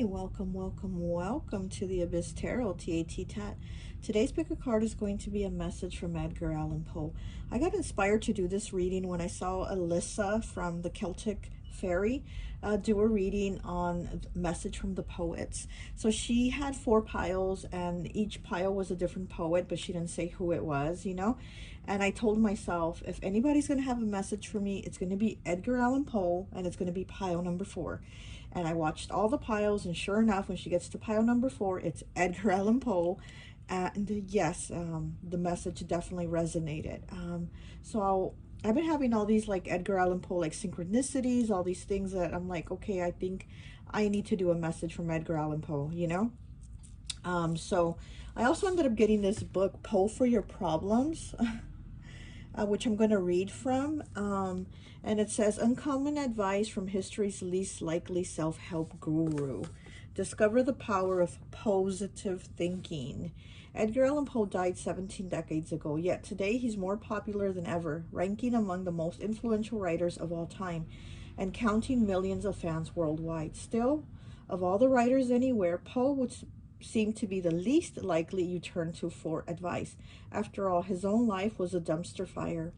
Welcome to the Abyss Tarot T.A.T. Today's pick a card is going to be a message from Edgar Allan Poe. I got inspired to do this reading when I saw Alyssa from the Celtic Fairy do a reading on Message from the Poets. So she had 4 piles and each pile was a different poet, but she didn't say who it was, you know. And I told myself, if anybody's going to have a message for me, it's going to be Edgar Allan Poe, and it's going to be pile number 4. And I watched all the piles, and sure enough, when she gets to pile number 4, it's Edgar Allan Poe. And yes, the message definitely resonated. So I've been having all these like Edgar Allan Poe, like synchronicities, all these things that I'm like, okay, I think I need to do a message from Edgar Allan Poe, you know? So I also ended up getting this book, Poe for Your Problems, which I'm going to read from. And it says, Uncommon Advice from History's Least Likely Self-Help Guru. Discover the power of positive thinking. Edgar Allan Poe died 17 decades ago, yet today he's more popular than ever, ranking among the most influential writers of all time and counting millions of fans worldwide. Still, of all the writers anywhere, Poe would seem to be the least likely you turn to for advice. After all, his own life was a dumpster fire.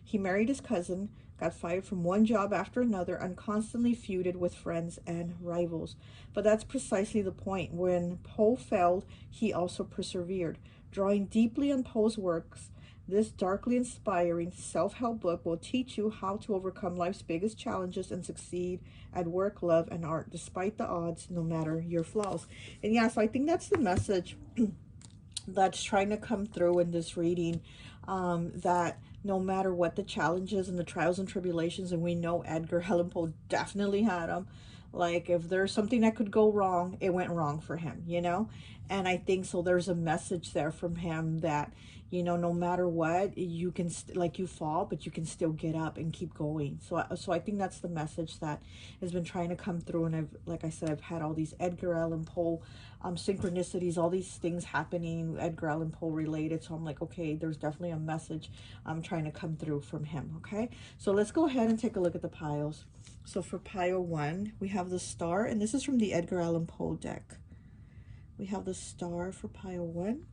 He married his cousin, got fired from one job after another, and constantly feuded with friends and rivals. But that's precisely the point. When Poe failed, he also persevered. Drawing deeply on Poe's works, this darkly inspiring self-help book will teach you how to overcome life's biggest challenges and succeed at work, love, and art, despite the odds, no matter your flaws. And yeah, so I think that's the message that's trying to come through in this reading, that no matter what the challenges and the trials and tribulations, and we know Edgar Allan Poe definitely had them, like if there's something that could go wrong, it went wrong for him, you know. And I think so there's a message there from him that, you know, no matter what, you can like you fall, but you can still get up and keep going. So I think that's the message that has been trying to come through. And I've, like I said, I've had all these Edgar Allan Poe synchronicities, all these things happening Edgar Allan Poe related. So I'm like, okay, there's definitely a message I'm trying to come through from him. Okay, so let's go ahead and take a look at the piles. So for pile 1, we have the Star, and this is from the Edgar Allan Poe deck. We have the Star for pile 1.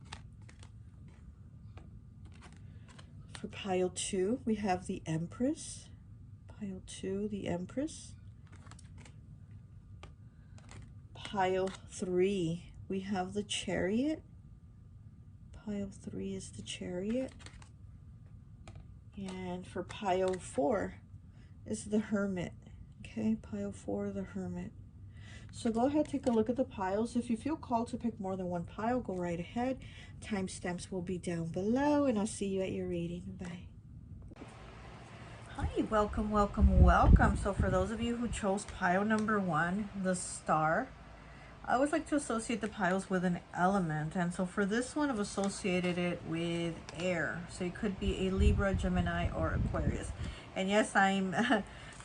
For pile 2, we have the Empress. Pile 2, the Empress. Pile 3, we have the Chariot. Pile 3 is the Chariot. And for pile 4 is the Hermit. Okay, pile 4, the Hermit. So go ahead, take a look at the piles. If you feel called to pick more than one pile, go right ahead. Timestamps will be down below, and I'll see you at your reading. Bye. Hi, welcome. So for those of you who chose pile number 1, the Star, I always like to associate the piles with an element. And so for this one, I've associated it with air. So it could be a Libra, Gemini, or Aquarius. And yes, I'm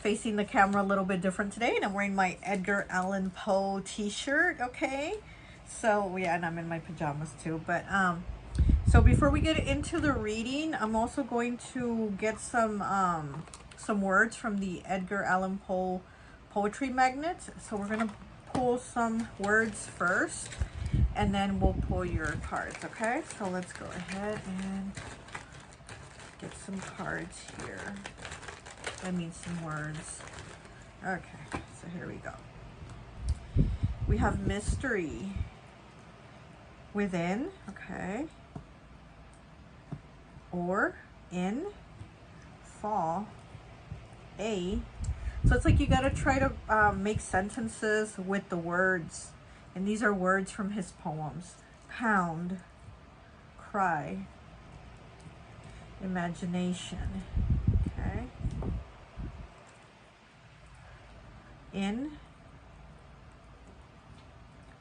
facing the camera a little bit different today, and I'm wearing my Edgar Allan Poe t-shirt. Okay, so yeah, and I'm in my pajamas too. But so before we get into the reading, I'm also going to get some words from the Edgar Allan Poe poetry magnet. So we're gonna pull some words first, and then we'll pull your cards. Okay, so let's go ahead and get some cards here. I mean some words. Okay, so here we go. We have mystery, within, okay, or, in, fall, a. So it's like you gotta try to make sentences with the words. And these are words from his poems. Pound, cry, imagination, okay. In,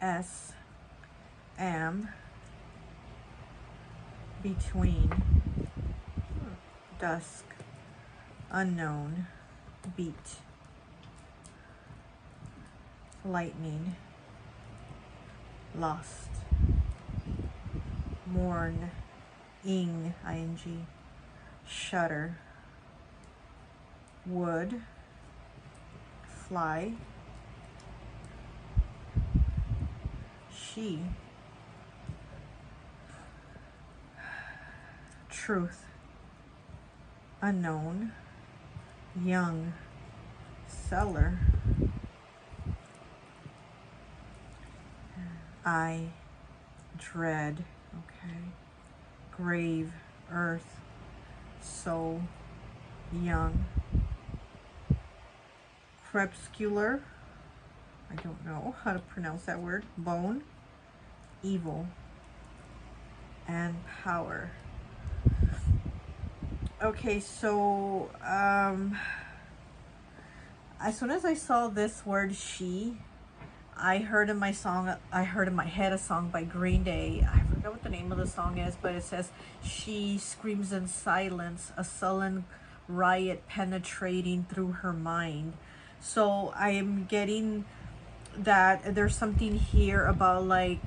S, am, between, dusk, unknown, beat, lightning, lost, mourn, ing, shudder, wood, fly, She. Truth. Unknown. Young. Seller. I. Dread. Okay. Grave. Earth. Soul. Young. Crepuscular. I don't know how to pronounce that word. Bone. Evil. And power. Okay, so as soon as I saw this word she, I heard in my head a song by Green Day. I forgot what the name of the song is, but it says, she screams in silence, a sullen riot penetrating through her mind. So I am getting that there's something here about like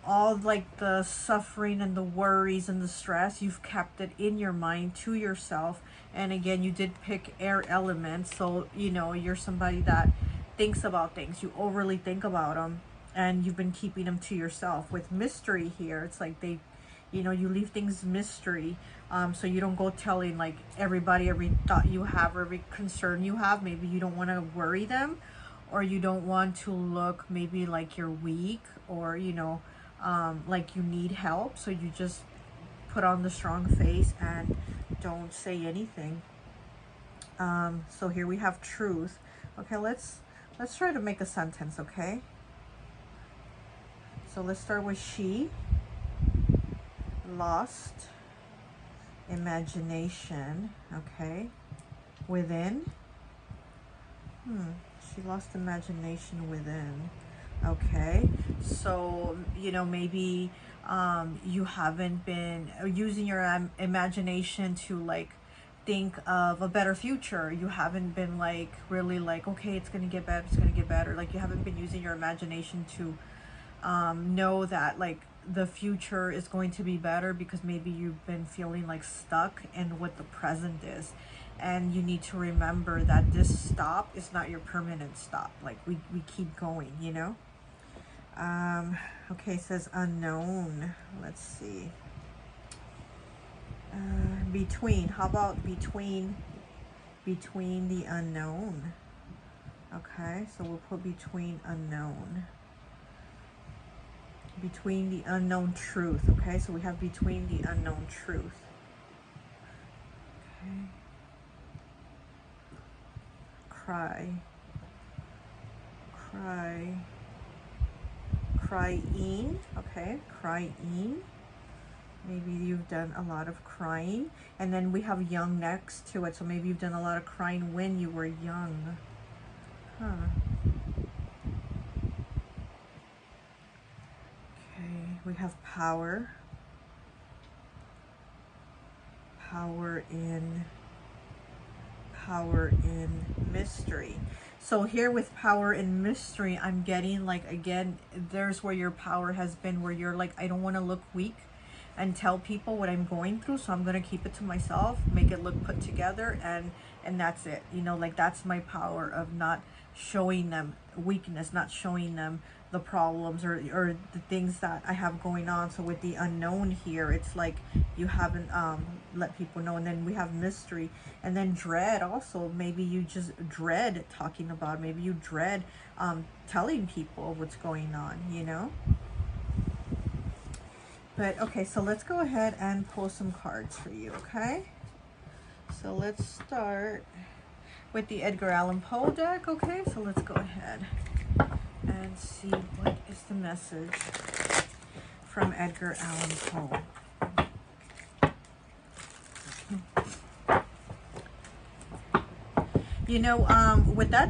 all like the suffering and the worries and the stress, you've kept it in your mind to yourself. And again, you did pick air element, so you know you're somebody that thinks about things, you overly think about them, and you've been keeping them to yourself. With mystery here, it's like they, you know, you leave things mystery, so you don't go telling like everybody every thought you have or every concern you have. Maybe you don't want to worry them, or you don't want to look maybe like you're weak, or you know, like you need help, so you just put on the strong face and don't say anything. So here we have truth. Okay, let's try to make a sentence. Okay, so let's start with she. Lost. Imagination. Okay. Within. She lost imagination within. Okay, so you know, maybe you haven't been using your imagination to like think of a better future. You haven't been like really like, okay, it's gonna get better, it's gonna get better. Like you haven't been using your imagination to know that like the future is going to be better, because maybe you've been feeling like stuck in what the present is. And you need to remember that this stop is not your permanent stop. Like we keep going, you know. Okay, it says unknown. Let's see. Between. How about between the unknown? Okay, so we'll put between unknown. Between the unknown truth. Okay, so we have between the unknown truth. Okay. Crying. Okay, crying. Maybe you've done a lot of crying. And then we have young next to it, so maybe you've done a lot of crying when you were young. Okay, we have power. Power in mystery. So here with power and mystery, I'm getting like, again, there's where your power has been, where you're like, I don't want to look weak and tell people what I'm going through, so I'm going to keep it to myself, make it look put together, and that's it. You know, like that's my power of not showing them weakness, not showing them the problems or the things that I have going on. So with the unknown here, it's like you haven't let people know. And then we have mystery, and then dread also. Maybe you just dread talking about, maybe you dread telling people what's going on, you know. But okay, so let's go ahead and pull some cards for you. Okay, so let's start with the Edgar Allan Poe deck. Okay, so let's go ahead and see what is the message from Edgar Allan Poe. You know, with that,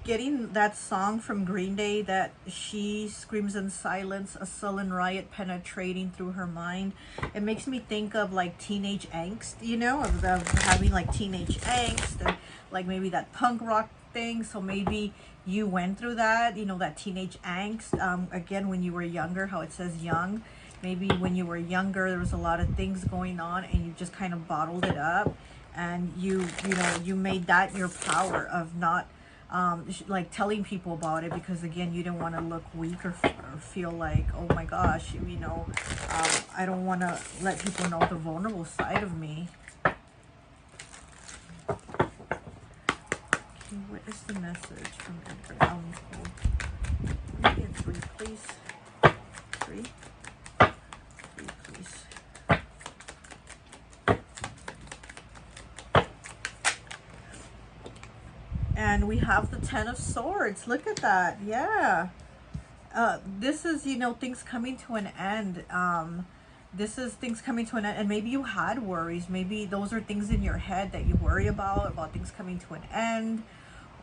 getting that song from Green Day, that she screams in silence, a sullen riot penetrating through her mind, it makes me think of like teenage angst, you know, of having like teenage angst, and like maybe that punk rock thing. So maybe you went through that, you know, that teenage angst. Again, when you were younger, how it says young, maybe when you were younger there was a lot of things going on and you just kind of bottled it up, and you know, you made that your power of not like telling people about it, because again, you don't want to look weak or feel like, oh my gosh, you know, I don't want to let people know the vulnerable side of me. Okay, what is the message from Edgar Allan Poe? Let me get 3, please. 3, please. And we have the 10 of Swords. Look at that. Yeah. This is, you know, things coming to an end. This is things coming to an end. And maybe you had worries. Maybe those are things in your head that you worry about things coming to an end.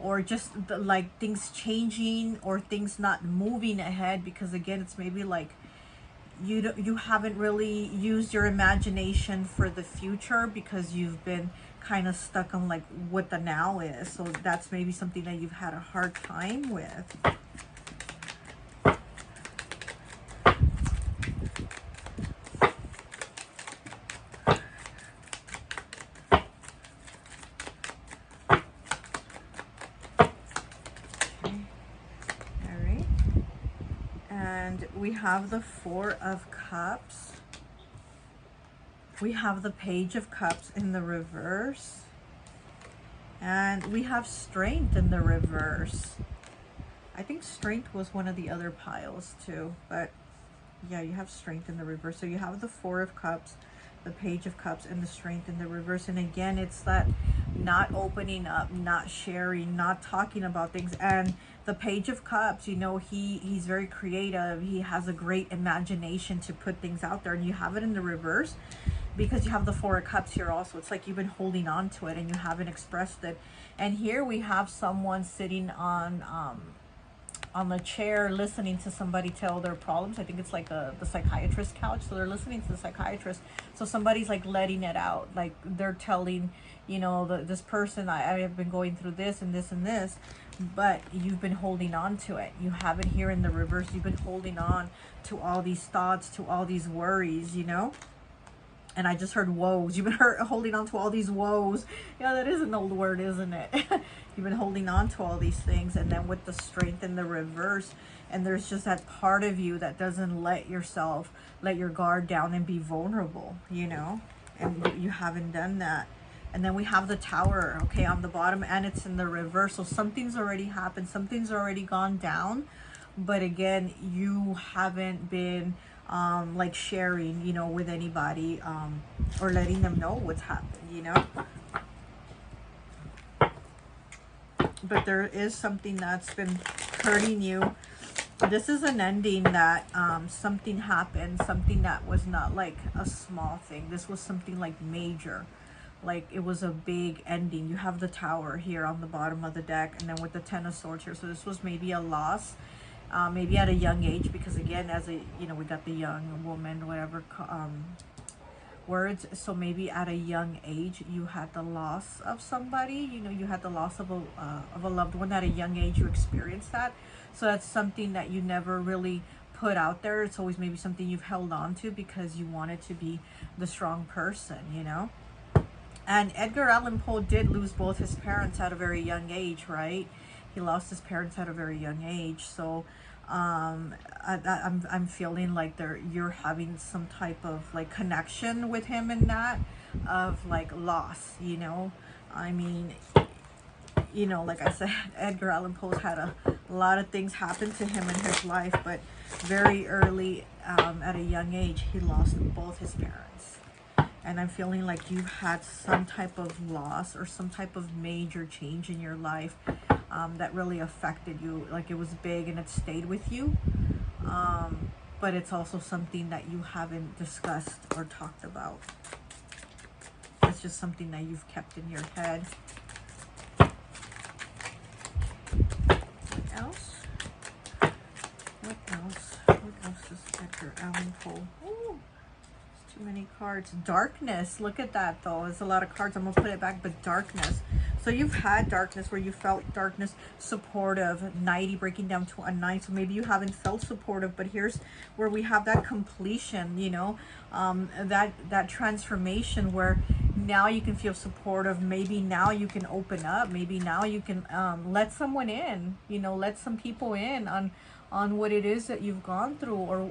Or just like things changing, or things not moving ahead. Because again, it's maybe like you haven't really used your imagination for the future, because you've been kind of stuck on like what the now is. So that's maybe something that you've had a hard time with. And we have the 4 of Cups. We have the Page of Cups in the reverse. And we have Strength in the reverse. I think Strength was one of the other piles too. But yeah, you have Strength in the reverse. So you have the 4 of Cups, the Page of Cups, and the Strength in the reverse. And again, it's that not opening up, not sharing, not talking about things. And the Page of Cups, you know, he's very creative. He has a great imagination to put things out there. And you have it in the reverse because you have the 4 of Cups here also. It's like you've been holding on to it and you haven't expressed it. And here we have someone sitting on the chair listening to somebody tell their problems. I think it's like the psychiatrist couch. So they're listening to the psychiatrist. So somebody's like letting it out. Like they're telling, you know, this person, I have been going through this and this and this, but you've been holding on to it. You have it here in the reverse. You've been holding on to all these thoughts, to all these worries, you know. And I just heard woes. You've been holding on to all these woes. Yeah, that is an old word, isn't it? You've been holding on to all these things. And then with the Strength in the reverse, and there's just that part of you that doesn't let yourself, let your guard down and be vulnerable, you know. And you haven't done that. And then we have the Tower, okay, on the bottom, and it's in the reverse. So something's already happened. Something's already gone down. But again, you haven't been like sharing, you know, with anybody, or letting them know what's happened, you know. But there is something that's been hurting you. This is an ending that something happened, something that was not like a small thing. This was something like major. Like it was a big ending. You have the Tower here on the bottom of the deck, and then with the 10 of Swords here. So this was maybe a loss, maybe at a young age, because again, as a, you know, we got the young woman, whatever words. So maybe at a young age you had the loss of somebody, you know, you had the loss of a loved one at a young age. You experienced that. So that's something that you never really put out there. It's always maybe something you've held on to because you wanted to be the strong person, you know. And Edgar Allan Poe did lose both his parents at a very young age, right? He lost his parents at a very young age. So I'm feeling like you're having some type of like connection with him in that, of like loss, you know. I mean, you know, like I said, Edgar Allan Poe's had a lot of things happen to him in his life, but very early, at a young age, he lost both his parents. And I'm feeling like you've had some type of loss or some type of major change in your life that really affected you. Like it was big and it stayed with you. But it's also something that you haven't discussed or talked about. It's just something that you've kept in your head. What else? What else? What else is Edgar Allan Poe? Ooh. Too many cards. Darkness. Look at that though. There's a lot of cards. I'm gonna put it back. But darkness. So you've had darkness where you felt darkness, supportive, knighty, breaking down to a 9. So maybe you haven't felt supportive, but here's where we have that completion, you know, that transformation where now you can feel supportive. Maybe now you can open up. Maybe now you can let someone in, you know, let some people in on what it is that you've gone through,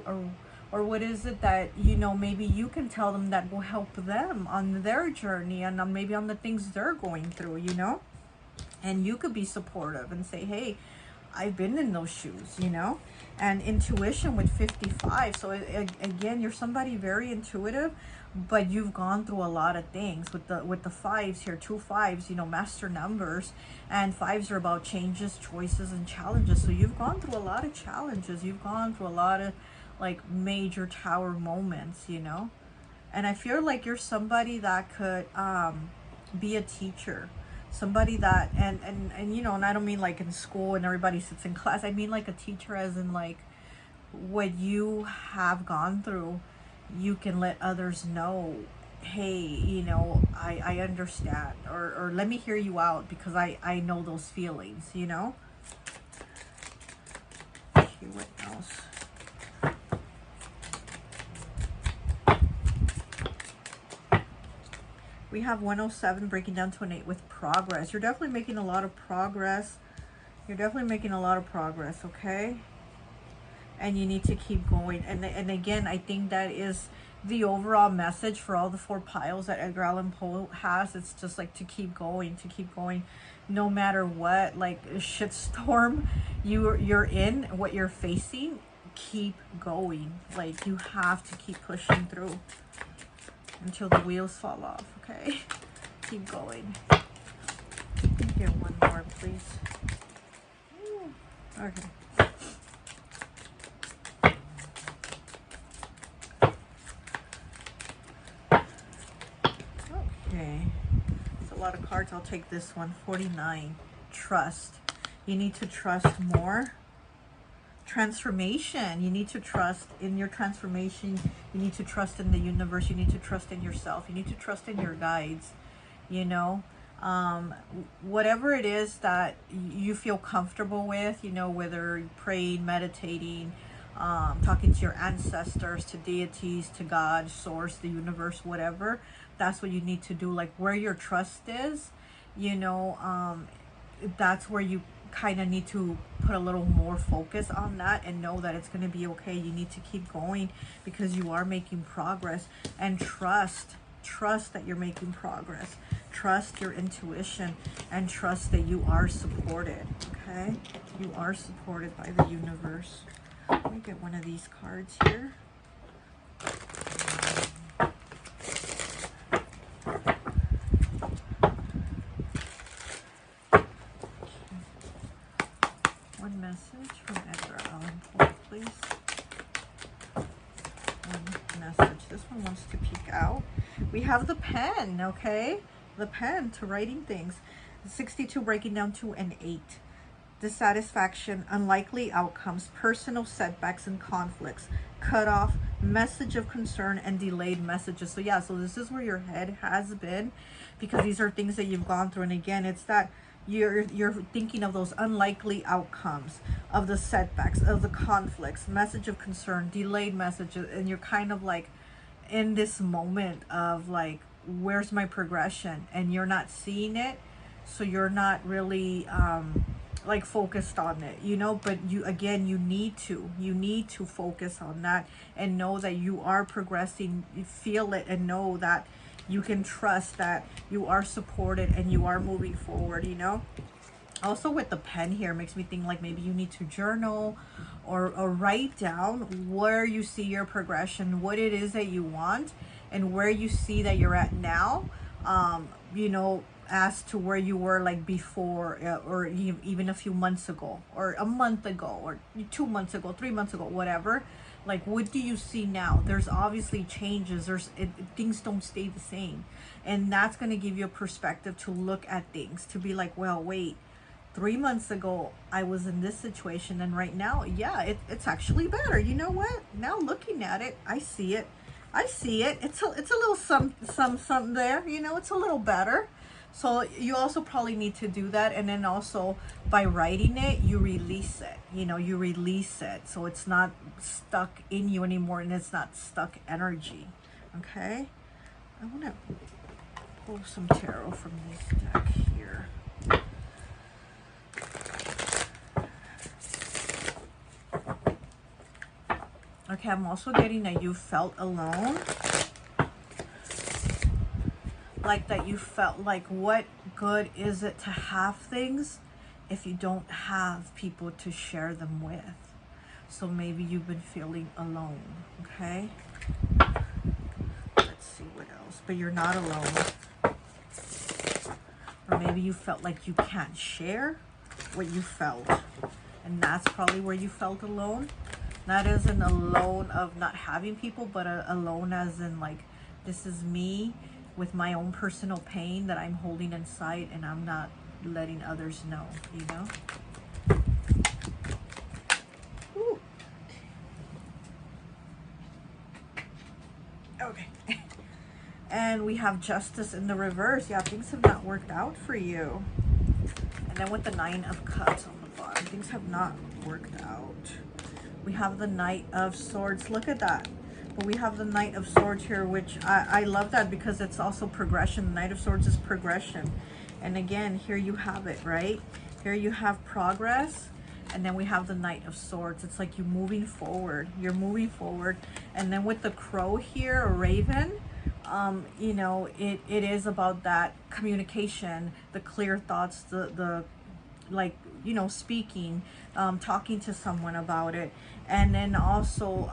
or what is it that, you know, maybe you can tell them that will help them on their journey, and on maybe on the things they're going through, you know. And you could be supportive and say, hey, I've been in those shoes, you know. And intuition with 55. So again, you're somebody very intuitive, but you've gone through a lot of things with the fives here. 2 5s, you know, master numbers, and 5s are about changes, choices, and challenges. So you've gone through a lot of challenges. You've gone through a lot of like major tower moments, you know. And I feel like you're somebody that could be a teacher, somebody that, and you know, and I don't mean like in school and everybody sits in class. I mean like a teacher, as in like what you have gone through, you can let others know, hey, you know, I understand, or let me hear you out, because I know those feelings, you know. Okay, what else? We have 107 breaking down to an 8 with progress. You're definitely making a lot of progress. You're definitely making a lot of progress, okay? And you need to keep going. And again, I think that is the overall message for all the 4 piles that Edgar Allan Poe has. It's just like to keep going, no matter what, like a shitstorm you're in, what you're facing, keep going. Like you have to keep pushing through until the wheels fall off, okay? Keep going. Get one more, please. Okay. Okay. It's a lot of cards. I'll take this one. 49. Trust. You need to trust more. Transformation. You need to trust in your transformation. You need to trust in the universe. You need to trust in yourself. You need to trust in your guides, you know. Whatever it is that you feel comfortable with, you know, whether praying, meditating, talking to your ancestors, to deities, to God, source, the universe, whatever, that's what you need to do. Like where your trust is, you know, that's where you kind of need to put a little more focus on that, and know that it's going to be okay. You need to keep going because you are making progress, and trust that you're making progress. Trust your intuition, and trust that you are supported, okay? You are supported by the universe. Let me get one of these cards here. One message from Edgar Allan Poe, please. One message. This one wants to peek out. We have the pen, okay? The pen to writing things. 62 breaking down to an 8. Dissatisfaction, unlikely outcomes, personal setbacks and conflicts, cutoff, message of concern, and delayed messages. So yeah, so this is where your head has been, because these are things that you've gone through. And again, it's that you're thinking of those unlikely outcomes, of the setbacks, of the conflicts, message of concern, delayed messages, and you're kind of like in this moment of like, where's my progression? And you're not seeing it, so you're not really like focused on it, you know. But you, again, you need to focus on that and know that you are progressing. You feel it and know that you can trust that you are supported and you are moving forward, you know. Also with the pen here, makes me think like maybe you need to journal or write down where you see your progression, what it is that you want, and where you see that you're at now, you know, as to where you were like before, or even a few months ago, or a month ago, or 2 months ago, 3 months ago, whatever. Like, what do you see now? There's obviously changes. Things don't stay the same, and that's going to give you a perspective to look at things, to be like, well, wait, 3 months ago I was in this situation, and right now, yeah, it's actually better. You know what? Now looking at it, I see it. It's a little something there. You know, it's a little better. So you also probably need to do that, and then also by writing it, you release it. You know, you release it, so it's not stuck in you anymore, and it's not stuck energy. Okay, I want to pull some tarot from this deck here. Okay, I'm also getting that you felt alone. Like that you felt like, what good is it to have things if you don't have people to share them with? So maybe you've been feeling alone, okay? Let's see what else. But you're not alone. Or maybe you felt like you can't share what you felt. And that's probably where you felt alone. Not as an alone of not having people, but alone as in like, this is me with my own personal pain that I'm holding inside and I'm not letting others know, you know? Ooh. Okay. And we have Justice in the reverse. Yeah, things have not worked out for you. And then with the Nine of Cups on the bottom, things have not worked out. We have the Knight of Swords. Look at that. But we have the Knight of Swords here, which I love that because it's also progression. The Knight of Swords is progression. And again, here you have it, right? Here you have progress. And then we have the Knight of Swords. It's like you're moving forward. You're moving forward. And then with the crow here, a raven, you know, it is about that communication, the clear thoughts, the like, you know, speaking, talking to someone about it. And then also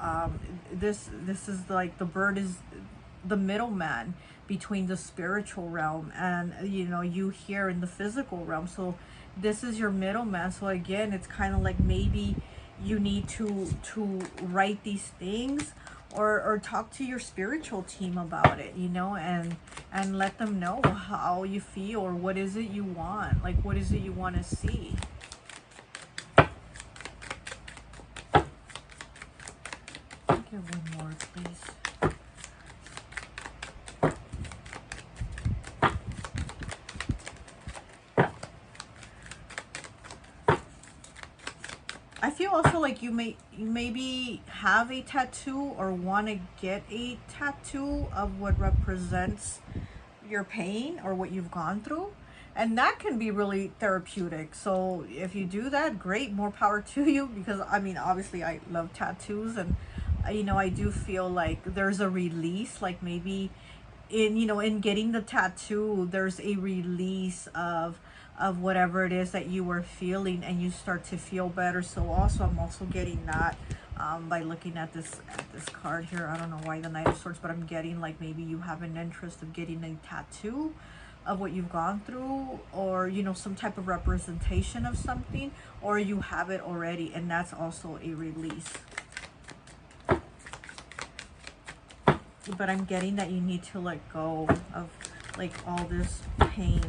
this is like the bird is the middleman between the spiritual realm and, you know, you here in the physical realm. So this is your middleman. So again, it's kind of like maybe you need to write these things or talk to your spiritual team about it, you know, and let them know how you feel or what is it you want, like what is it you want to see. Get one more, please. I feel also like you maybe have a tattoo or want to get a tattoo of what represents your pain or what you've gone through, and that can be really therapeutic. So if you do that, great, more power to you, because I mean, obviously I love tattoos, and you know, I do feel like there's a release, like maybe in, you know, in getting the tattoo, there's a release of whatever it is that you were feeling, and you start to feel better. So also, I'm also getting that by looking at this card here. I don't know why the Knight of Swords, but I'm getting like maybe you have an interest of getting a tattoo of what you've gone through, or, you know, some type of representation of something, or you have it already, and that's also a release. But I'm getting that you need to let go of like all this pain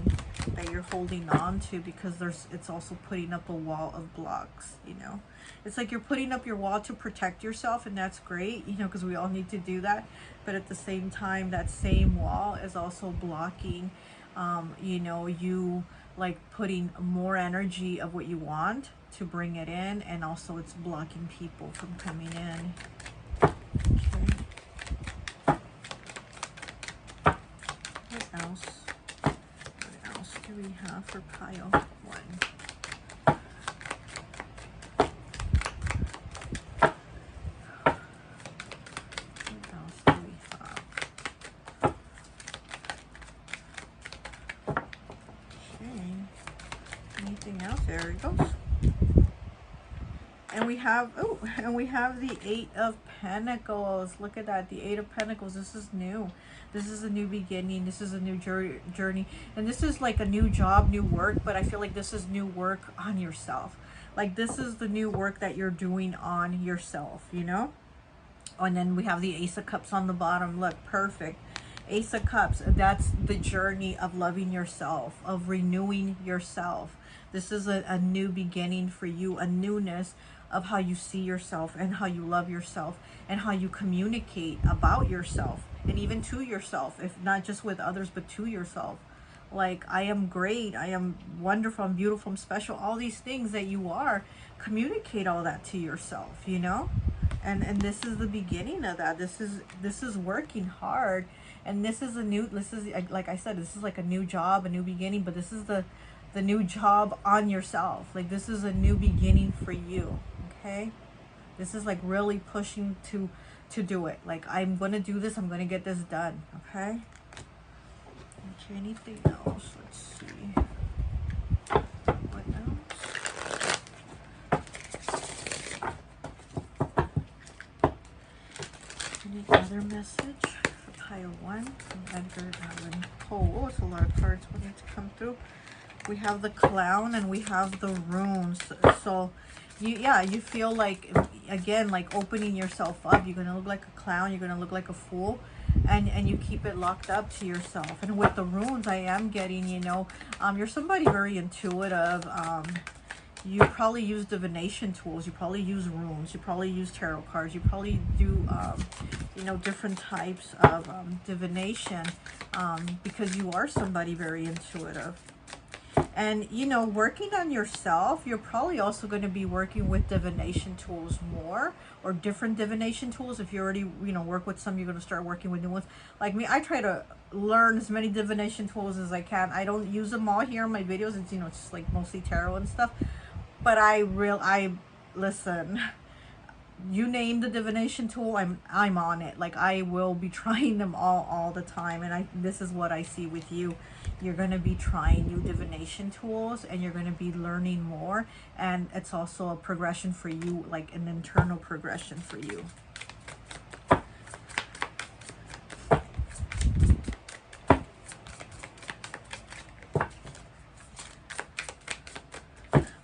that you're holding on to, because it's also putting up a wall of blocks, you know. It's like you're putting up your wall to protect yourself, and that's great, you know, because we all need to do that. But at the same time, that same wall is also blocking, you know, you like putting more energy of what you want to bring it in, and also it's blocking people from coming in. Okay. What else do we have for pile one? What else do we have? Okay. Anything else? There it goes. And we have, oh, and we have the Eight of Pentacles. Look at that, the Eight of Pentacles. This is new. This is a new beginning. This is a new journey. And this is like a new job, new work, but I feel like this is new work on yourself. Like this is the new work that you're doing on yourself, you know? And then we have the Ace of Cups on the bottom. Look, perfect. Ace of Cups, that's the journey of loving yourself, of renewing yourself. This is a new beginning for you, a newness of how you see yourself and how you love yourself and how you communicate about yourself and even to yourself, if not just with others, but to yourself. Like, I am great, I am wonderful, I'm beautiful, I'm special, all these things that you are, communicate all that to yourself, you know? And this is the beginning of that. This is working hard And this is like I said, this is like a new job, a new beginning, but this is the new job on yourself. Like this is a new beginning for you, okay? This is like really pushing to do it. Like, I'm going to do this. I'm going to get this done, okay? Okay, anything else? Let's see. What else? Any other message for pile 1 from Edgar Allan Poe? Oh, it's a lot of cards wanting to come through. We have the clown and we have the runes. So you feel like, again, like opening yourself up. You're gonna look like a clown, you're gonna look like a fool, and you keep it locked up to yourself. And with the runes, I am getting, you know, you're somebody very intuitive. You probably use divination tools, you probably use runes, you probably use tarot cards, you probably do you know, different types of divination, because you are somebody very intuitive. And, you know, working on yourself, you're probably also going to be working with divination tools more, or different divination tools. If you already, you know, work with some, you're going to start working with new ones. Like me, I try to learn as many divination tools as I can. I don't use them all here in my videos. It's, you know, it's just like mostly tarot and stuff. But listen, you name the divination tool, I'm on it. Like, I will be trying them all the time. And this is what I see with you. You're going to be trying new divination tools, and you're going to be learning more. And it's also a progression for you, like an internal progression for you.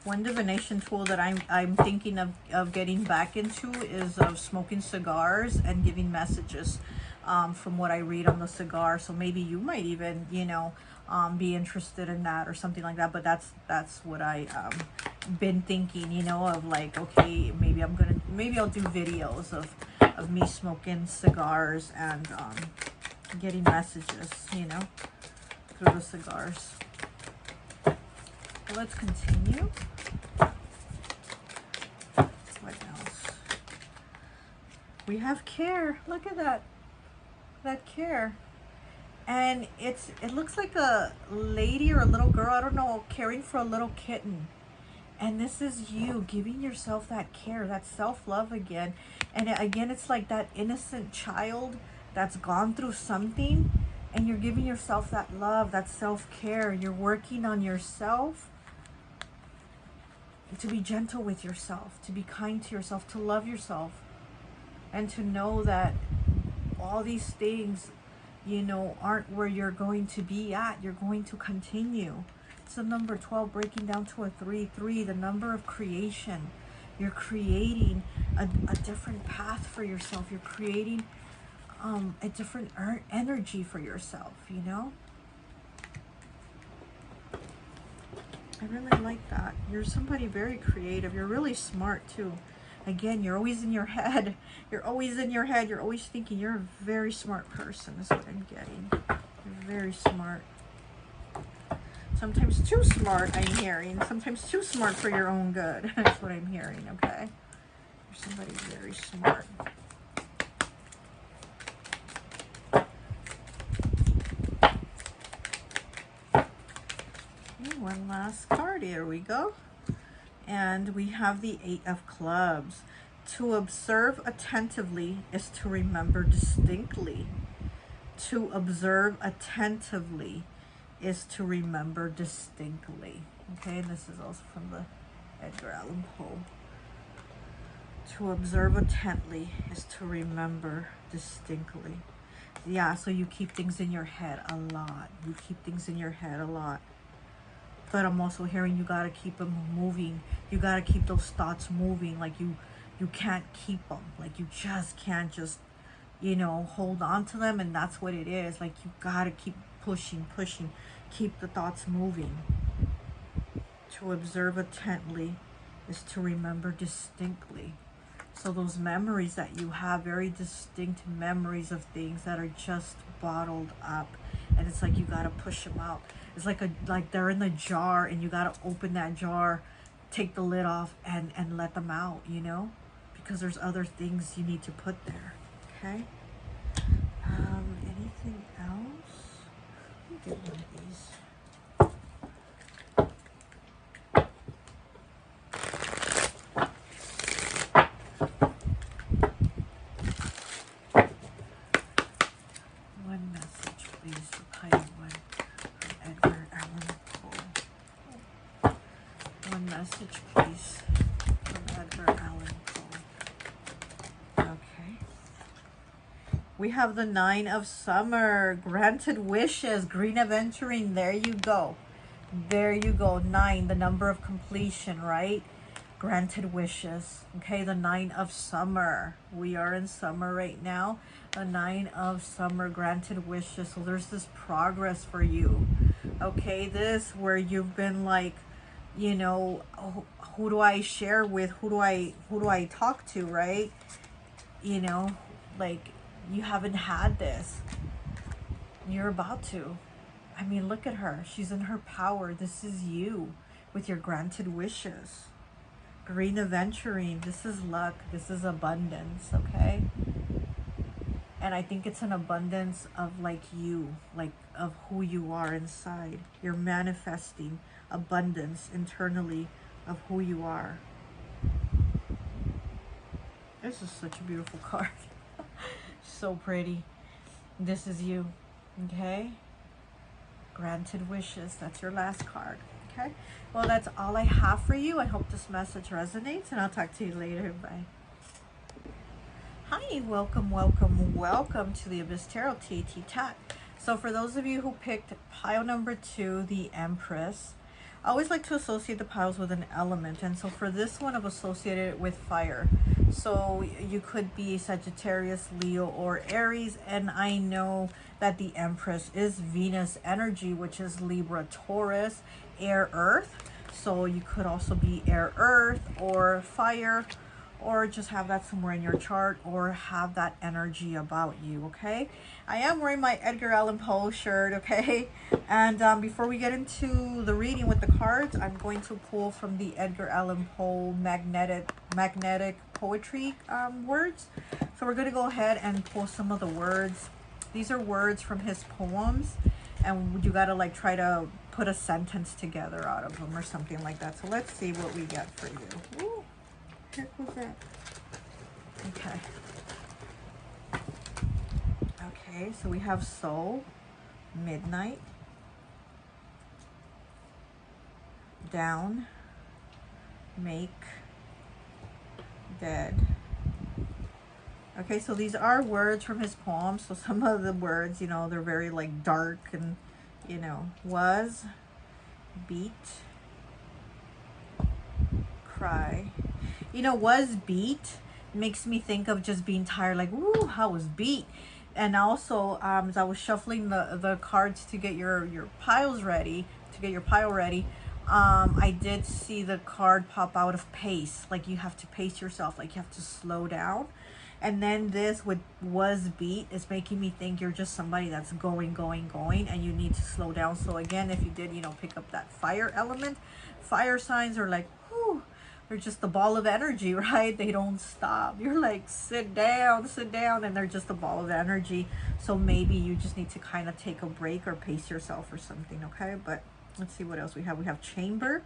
One divination tool that I'm thinking of getting back into is of smoking cigars and giving messages, from what I read on the cigar. So maybe you might even, you know, be interested in that or something like that. But that's what I been thinking, you know, of like, okay, maybe I'll do videos of me smoking cigars and getting messages, you know, through the cigars. Let's continue. What else? We have care. Look at that care. And it looks like a lady or a little girl, I don't know, caring for a little kitten. And this is you giving yourself that care, that self-love again. And again, it's like that innocent child that's gone through something, and you're giving yourself that love, that self-care. You're working on yourself to be gentle with yourself, to be kind to yourself, to love yourself, and to know that all these things, you know, aren't where you're going to be at. You're going to continue. It's the number 12 breaking down to a 3-3, the number of creation. You're creating a different path for yourself. You're creating a different energy for yourself, you know? I really like that. You're somebody very creative. You're really smart too. Again, you're always in your head. You're always in your head. You're always thinking. You're a very smart person is what I'm getting. You're very smart. Sometimes too smart, I'm hearing. Sometimes too smart for your own good. That's what I'm hearing, okay? You're somebody very smart. One last card. Here we go. And we have the 8 of clubs. To observe attentively is to remember distinctly. To observe attentively is to remember distinctly. Okay, and this is also from the Edgar Allan Poe. To observe attentively is to remember distinctly. Yeah, so you keep things in your head a lot. You keep things in your head a lot. But I'm also hearing you gotta keep them moving. You gotta keep those thoughts moving. Like you can't keep them. Like you just can't just, you know, hold on to them, and that's what it is. Like you gotta keep pushing. Keep the thoughts moving. To observe attentively is to remember distinctly. So those memories that you have, very distinct memories of things that are just bottled up, and it's like you gotta push them out. It's like they're in the jar, and you gotta open that jar, take the lid off, and let them out, you know, because there's other things you need to put there. Okay. Anything do one of these. One message, please, for pile one from Edgar Allan Poe. One message, please, from Edgar Allan Poe. Okay. We have the Nine of Summer, granted wishes, green aventuring. There you go. There you go. 9, the number of completion, right? Granted wishes. Okay, the 9 of Summer. We are in summer right now. The 9 of Summer, granted wishes. So there's this progress for you. Okay, this where you've been like, you know, who do I share with? Who do I talk to, right? You know, like, you haven't had this. You're about to. I mean, look at her. She's in her power. This is you with your granted wishes. Green aventuring. This is luck. This is abundance, okay? And I think it's an abundance of like you, like of who you are inside. You're manifesting abundance internally of who you are. This is such a beautiful card. So pretty. This is you, okay? Granted wishes. That's your last card, okay? Well, that's all I have for you. I hope this message resonates, and I'll talk to you later. Bye. Hi, welcome, welcome, welcome to the Abyss Tarot T.A.T. So for those of you who picked pile number 2, the Empress, I always like to associate the piles with an element, and so for this one I've associated it with fire. So you could be Sagittarius, Leo, or Aries, and I know that the Empress is Venus energy, which is Libra, Taurus, air, earth. So you could also be air, earth, or fire, or just have that somewhere in your chart, or have that energy about you, okay? I am wearing my Edgar Allan Poe shirt, okay? And before we get into the reading with the cards, I'm going to pull from the Edgar Allan Poe magnetic poetry words. So we're going to go ahead and pull some of the words. These are words from his poems, and you got to like try to put a sentence together out of them or something like that. So let's see what we get for you. Ooh. Heck was that? Okay. Okay, so we have soul, midnight, down, make, dead. Okay, so these are words from his poem. So some of the words, you know, they're very like dark and, you know, was, beat, cry. You know, was beat makes me think of just being tired, like, ooh, I was beat. And also, as I was shuffling the cards to get your piles ready, to get your pile ready, I did see the card pop out of pace. Like, you have to pace yourself, like you have to slow down. And then this with was beat is making me think you're just somebody that's going, and you need to slow down. So again, if you did, you know, pick up that fire element, fire signs are like, whew, they're just the ball of energy, right? They don't stop. You're like, sit down, and they're just a ball of energy. So maybe you just need to kind of take a break or pace yourself or something, okay? But let's see what else we have. We have chamber,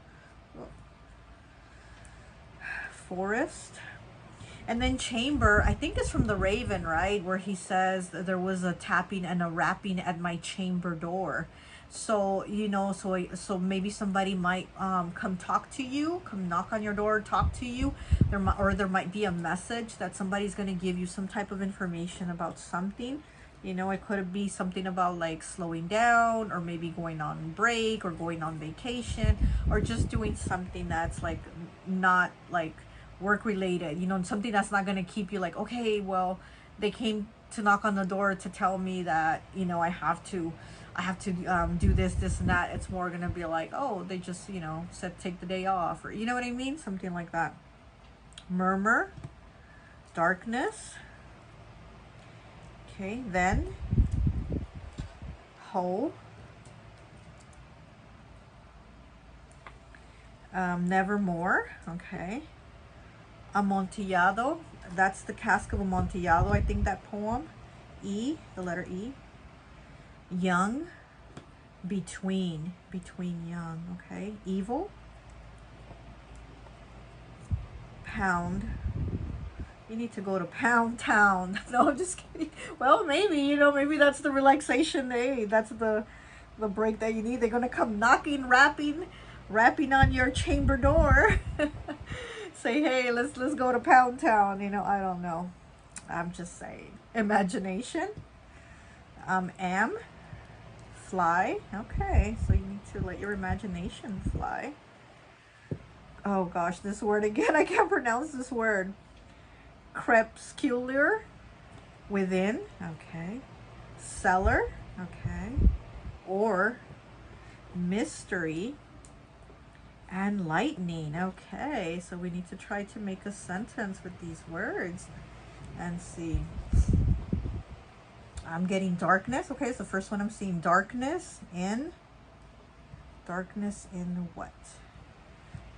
forest, and then chamber, I think it's from the Raven, right? Where he says that there was a tapping and a rapping at my chamber door. So, you know, so maybe somebody might come talk to you, come knock on your door, talk to you. There might be a message that somebody's going to give you some type of information about something. You know, it could be something about like slowing down, or maybe going on break, or going on vacation, or just doing something that's like not like work related, you know, something that's not going to keep you like, okay, well, they came to knock on the door to tell me that, you know, I have to do this and that. It's more going to be like, oh, they just, you know, said take the day off, or you know what I mean, something like that. Murmur, darkness. Okay, then whole, nevermore. Okay, Amontillado, that's the Cask of Amontillado, I think, that poem. E, the letter E. Young, between young, okay? Evil, pound. You need to go to Pound Town. No, I'm just kidding. Well, maybe, you know, maybe that's the relaxation day. That's the break that you need. They're gonna come knocking, rapping on your chamber door. Say, hey, let's go to Pound Town. You know, I don't know. I'm just saying. Imagination. Am. Fly. Okay, so you need to let your imagination fly. Oh gosh, this word again. I can't pronounce this word. Crepuscular. Within. Okay. Cellar. Okay. Or mystery and lightning. Okay, so we need to try to make a sentence with these words and see. I'm getting darkness. Okay, so the first one I'm seeing darkness in what?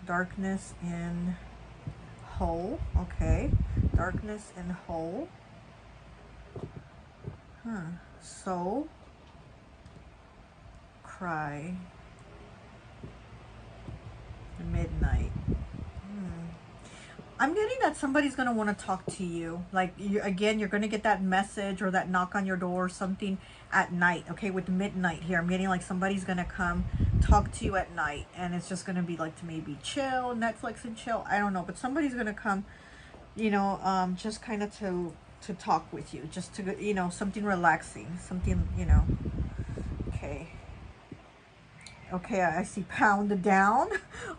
Darkness in hole. Okay, darkness in hole. So cry. Midnight. I'm getting that somebody's going to want to talk to you. Like, again, you're going to get that message or that knock on your door or something at night. Okay, with midnight here, I'm getting like somebody's going to come talk to you at night. And it's just going to be like to maybe chill, Netflix and chill. I don't know. But somebody's going to come, you know, just kind of to talk with you. Just to, you know, something relaxing. Something, you know. Okay. Okay, I see pound down.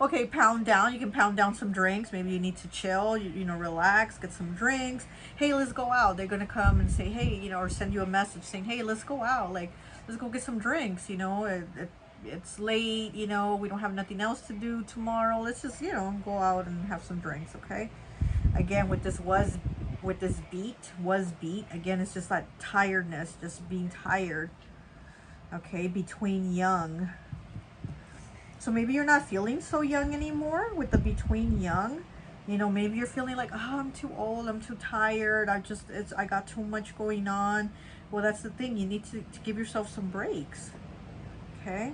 Okay, pound down. You can pound down some drinks. Maybe you need to chill, you know, relax, get some drinks. Hey, let's go out. They're going to come and say, hey, you know, or send you a message saying, hey, let's go out. Like, let's go get some drinks, you know. It's late, you know, we don't have nothing else to do tomorrow. Let's just, you know, go out and have some drinks, okay? Again, with this beat, again, it's just that tiredness, just being tired. Okay, between young. So maybe you're not feeling so young anymore with the between young. You know, maybe you're feeling like, oh, I'm too old, I'm too tired, I got too much going on. Well, that's the thing. You need to give yourself some breaks. Okay?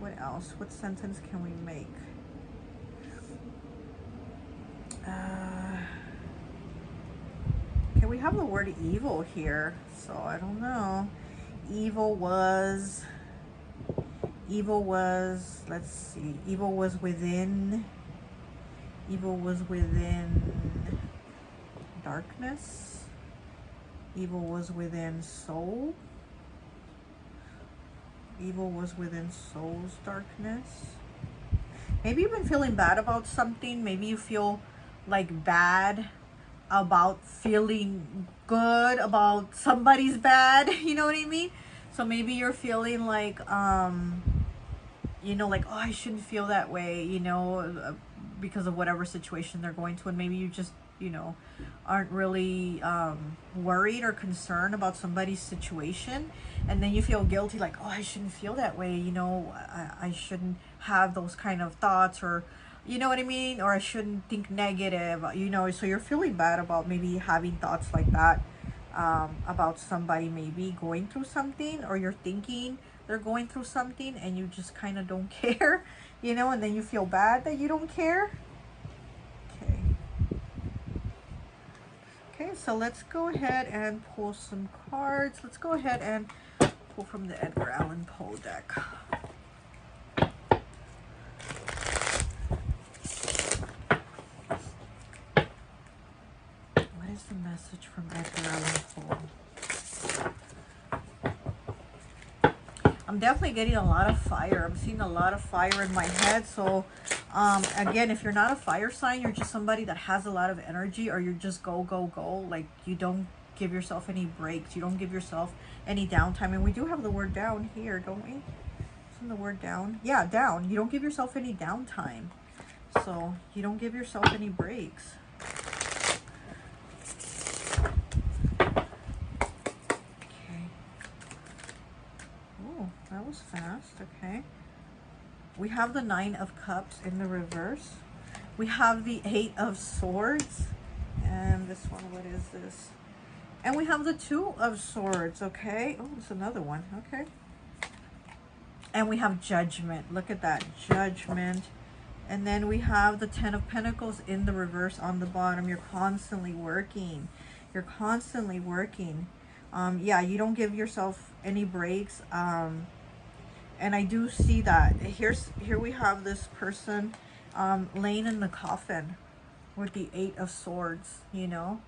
What else? What sentence can we make? Okay, we have the word evil here, so I don't know. Evil was, let's see, evil was within darkness. Evil was within soul. Evil was within soul's darkness. Maybe you've been feeling bad about something. Maybe you feel like bad about feeling good about somebody's bad. You know what I mean? So maybe you're feeling like, you know, like, oh, I shouldn't feel that way, you know, because of whatever situation they're going to. And maybe you just, you know, aren't really worried or concerned about somebody's situation. And then you feel guilty, like, oh, I shouldn't feel that way, you know, I shouldn't have those kind of thoughts, or, you know what I mean? Or I shouldn't think negative, you know. So you're feeling bad about maybe having thoughts like that about somebody maybe going through something, or you're thinking they're going through something and you just kind of don't care, you know, and then you feel bad that you don't care. Okay. Okay, so let's go ahead and pull some cards. Let's go ahead and pull from the Edgar Allan Poe deck. What is the message from Edgar Allan Poe? I'm definitely getting a lot of fire. I'm seeing a lot of fire in my head. So again, if you're not a fire sign, you're just somebody that has a lot of energy, or you're just go, go, go. Like, you don't give yourself any breaks. You don't give yourself any downtime. And we do have the word down here, don't we? Isn't the word down? Yeah, down. You don't give yourself any downtime. So you don't give yourself any breaks. That was fast. Okay, we have the 9 of Cups in the reverse. We have the 8 of Swords, and this one, what is this? And we have the Two of Swords, okay? Oh, it's another one, okay. And we have Judgment. Look at that, Judgment. And then we have the Ten of Pentacles in the reverse on the bottom. You're constantly working. You're constantly working. Yeah, you don't give yourself any breaks. And I do see that. Here we have this person laying in the coffin with the Eight of Swords, you know.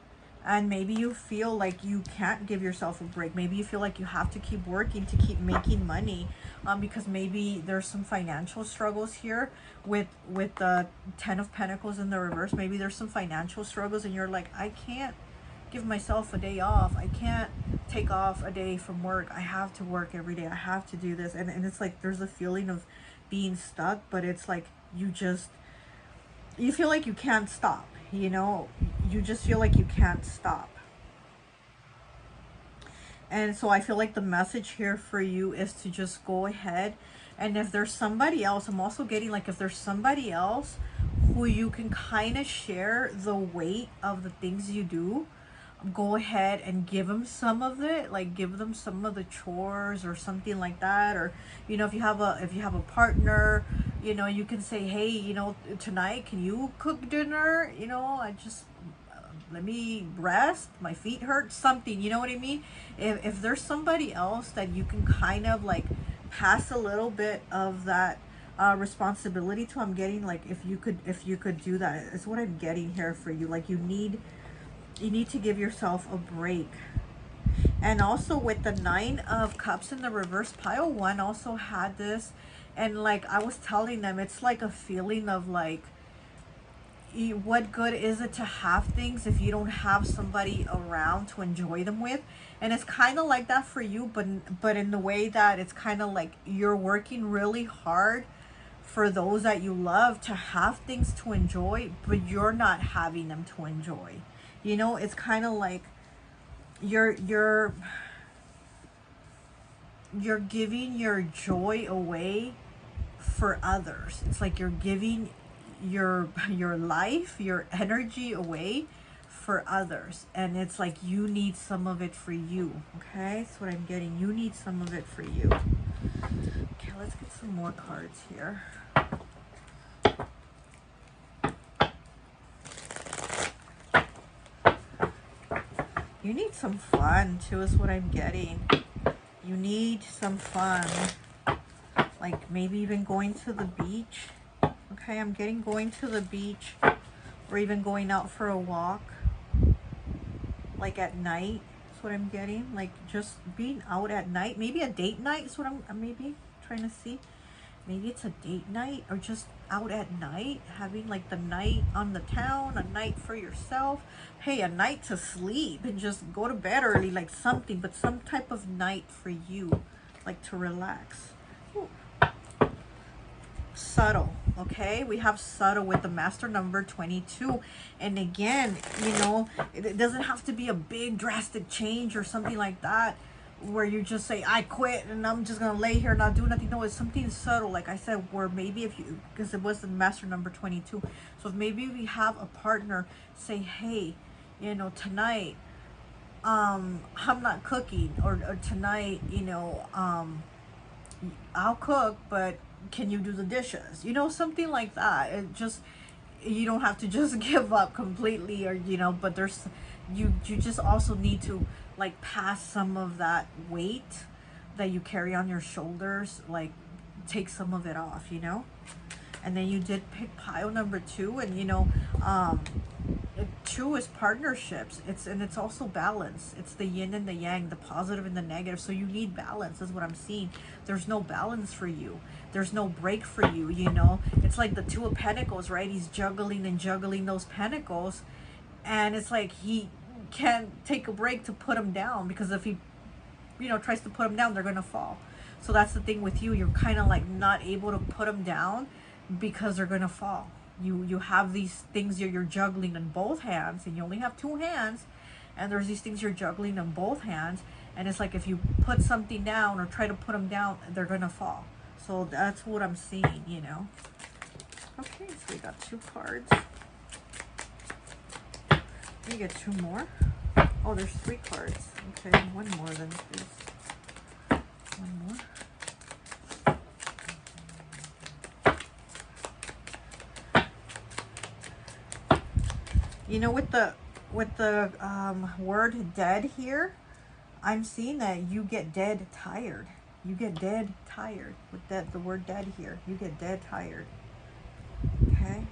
And maybe you feel like you can't give yourself a break. Maybe you feel like you have to keep working to keep making money, because maybe there's some financial struggles here with the Ten of Pentacles in the reverse. Maybe there's some financial struggles and you're like, I can't give myself a day off. I can't take off a day from work. I have to work every day. I have to do this. And it's like there's a feeling of being stuck, but it's like you feel like you can't stop, you know, you just feel like you can't stop. And so I feel like the message here for you is to just go ahead. And if there's somebody else, I'm also getting like if there's somebody else who you can kind of share the weight of the things you do, go ahead and give them some of it, like give them some of the chores or something like that. Or, you know, if you have a partner, you know, you can say, hey, you know, tonight can you cook dinner? You know, I just let me rest, my feet hurt, something, you know what I mean? If there's somebody else that you can kind of like pass a little bit of that responsibility to, I'm getting like if you could do that, it's what I'm getting here for you. Like you need to give yourself a break. And also with the Nine of Cups in the reverse, pile one also had this, and like I was telling them, it's like a feeling of like, what good is it to have things if you don't have somebody around to enjoy them with? And it's kind of like that for you, but in the way that it's kind of like you're working really hard for those that you love to have things to enjoy, but you're not having them to enjoy. You know, it's kind of like you're giving your joy away for others. It's like you're giving your life, your energy away for others, and it's like you need some of it for you. Okay, that's what I'm getting. You need some of it for you. Okay, let's get some more cards here. You need some fun too, is what I'm getting. You need some fun, like maybe even going to the beach. Okay, I'm getting going to the beach, or even going out for a walk, like at night. That's what I'm getting. Like just being out at night. Maybe a date night is what I'm maybe trying to see. Maybe it's a date night, or just out at night, having like the night on the town, a night for yourself. Hey, a night to sleep and just go to bed early, like something, but some type of night for you, like to relax. Ooh. Subtle. Okay, we have subtle with the master number 22. And again, you know, it doesn't have to be a big drastic change or something like that, where you just say, I quit and I'm just gonna lay here and not do nothing. No, it's something subtle, like I said, where maybe if you, because it was the master number 22, so if maybe we have a partner say, hey, you know, tonight I'm not cooking, or tonight, you know, I'll cook, but can you do the dishes? You know, something like that. It just, you don't have to just give up completely, or, you know, but there's, you just also need to like pass some of that weight that you carry on your shoulders, like take some of it off, you know. And then you did pick pile number 2, and you know, 2 is partnerships. It's also balance. It's the yin and the yang, the positive and the negative. So you need balance, is what I'm seeing. There's no balance for you. There's no break for you, you know. It's like the 2 of Pentacles, right? He's juggling and juggling those pentacles, and it's like he can't take a break to put them down, because if he, you know, tries to put them down, they're gonna fall. So that's the thing with you. You're kind of like not able to put them down because they're gonna fall. You have these things you're juggling in both hands, and you only have 2 hands, and there's these things you're juggling in both hands, and it's like if you put something down or try to put them down, they're gonna fall. So that's what I'm seeing, you know. Okay, so we got 2 cards. We get 2 more. Oh, there's 3 cards. Okay, one more then, please. One more. You know, with the word dead here, I'm seeing that you get dead tired. You get dead tired with that, the word dead here. You get dead tired. Okay.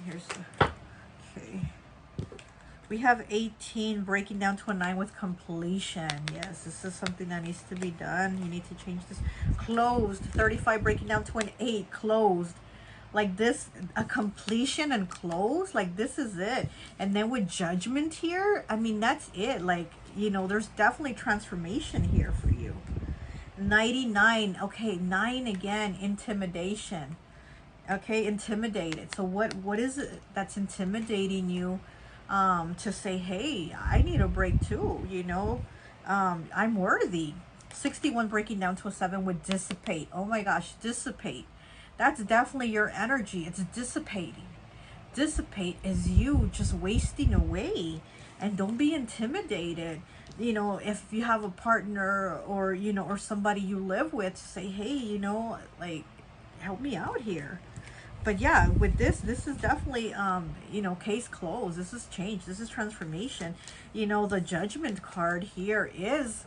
Here's the, okay. We have 18 breaking down to a 9 with completion. Yes, this is something that needs to be done. You need to change this. Closed. 35 breaking down to an 8. Closed. Like this, a completion and close. Like this is it. And then with judgment here, I mean, that's it. Like, you know, there's definitely transformation here for you. 99. Okay, 9 again. Intimidation. Okay, intimidated. So what is it that's intimidating you to say, hey, I need a break too, you know? I'm worthy. 61 breaking down to a 7 with dissipate. Oh my gosh, dissipate. That's definitely your energy. It's dissipating. Dissipate is you just wasting away. And don't be intimidated. You know, if you have a partner or, you know, or somebody you live with, say, hey, you know, like, help me out here. But yeah, with this is definitely, you know, case closed. This is change. This is transformation. You know, the judgment card here is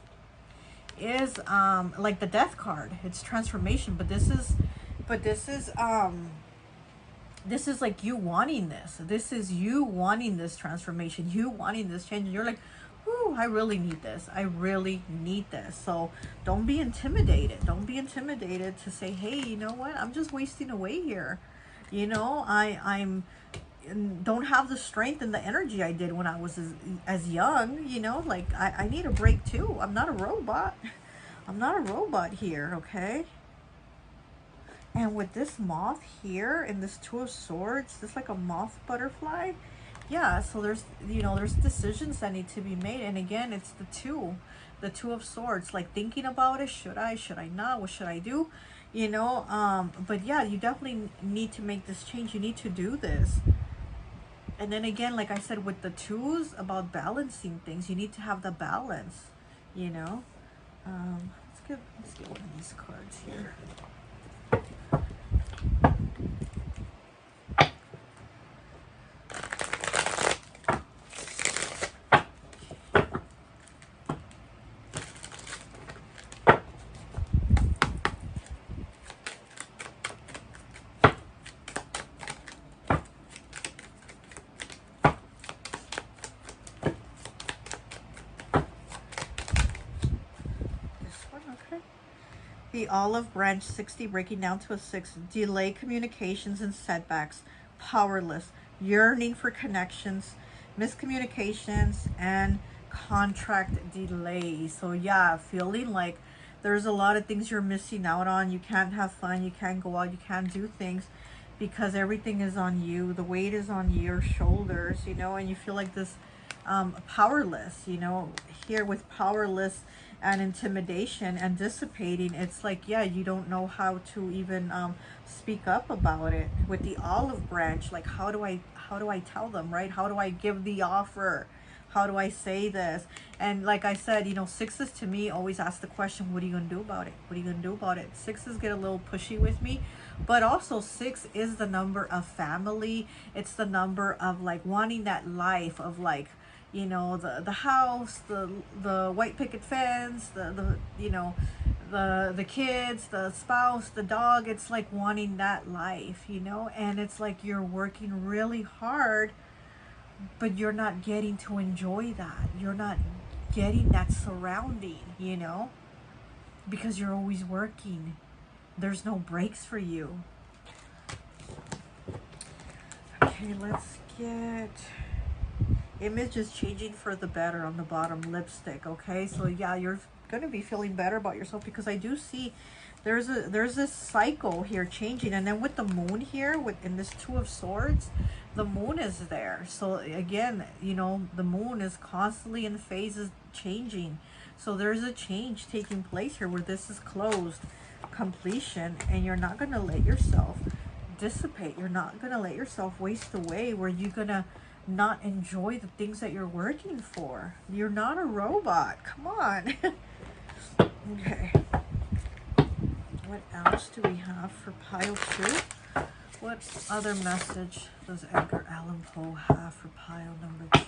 like the death card. It's transformation, but this is like you wanting this. This is you wanting this transformation, you wanting this change. And you're like, ooh, I really need this. I really need this. So don't be intimidated. Don't be intimidated to say, hey, you know what? I'm just wasting away here. You know, I'm don't have the strength and the energy I did when I was as young, you know, like I need a break too. I'm not a robot. I'm not a robot here, okay? And with this moth here and this 2 of swords, this like a moth butterfly. Yeah, so there's, you know, there's decisions that need to be made. And again, it's the 2 of swords, like thinking about it. Should I not? What should I do? You know, but yeah, you definitely need to make this change. You need to do this. And then again, like I said, with the 2s, about balancing things, you need to have the balance, you know. Let's get one of these cards here. The olive branch, 60 breaking down to a 6. Delay communications and setbacks. Powerless. Yearning for connections. Miscommunications and contract delays. So yeah, feeling like there's a lot of things you're missing out on. You can't have fun. You can't go out. You can't do things because everything is on you. The weight is on your shoulders, you know, and you feel like this powerless, you know, here with powerless and intimidation and dissipating. It's like, yeah, you don't know how to even speak up about it. With the olive branch, like how do I tell them, right? How do I give the offer? How do I say this? And like I said, you know, 6s to me always ask the question, what are you gonna do about it? What are you gonna do about it? 6s get a little pushy with me, but also 6 is the number of family. It's the number of like wanting that life of like, you know, the house, the white picket fence, the you know, the kids, the spouse, the dog. It's like wanting that life, you know, and it's like you're working really hard, but you're not getting to enjoy that. You're not getting that surrounding, you know, because you're always working. There's no breaks for you. Okay, let's get image is changing for the better on the bottom, lipstick. Okay, so yeah, you're gonna be feeling better about yourself because I do see there's this cycle here changing. And then with the moon here, in this 2 of swords, the moon is there. So again, you know, the moon is constantly in phases changing. So there's a change taking place here where this is closed, completion, and you're not gonna let yourself dissipate. You're not gonna let yourself waste away where you're gonna not enjoy the things that you're working for. You're not a robot. Come on. Okay. What else do we have for pile 2? What other message does Edgar Allan Poe have for pile number 2?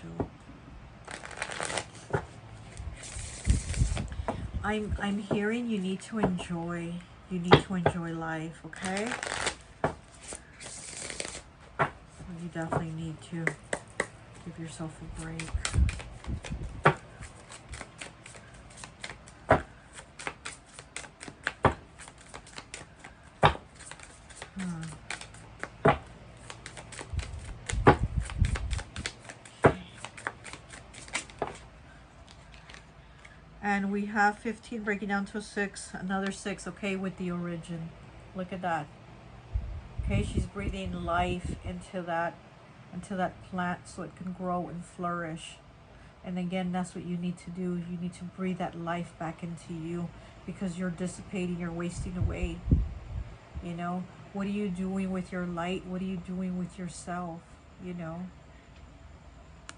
I'm hearing you need to enjoy life, okay? So you definitely need to give yourself a break. And we have 15 breaking down to a 6, another 6, okay, with the origin. Look at that. Okay, she's breathing life into that plant so it can grow and flourish. And again, that's what you need to do. You need to breathe that life back into you, because you're dissipating, you're wasting away. You know, what are you doing with your light? What are you doing with yourself? You know,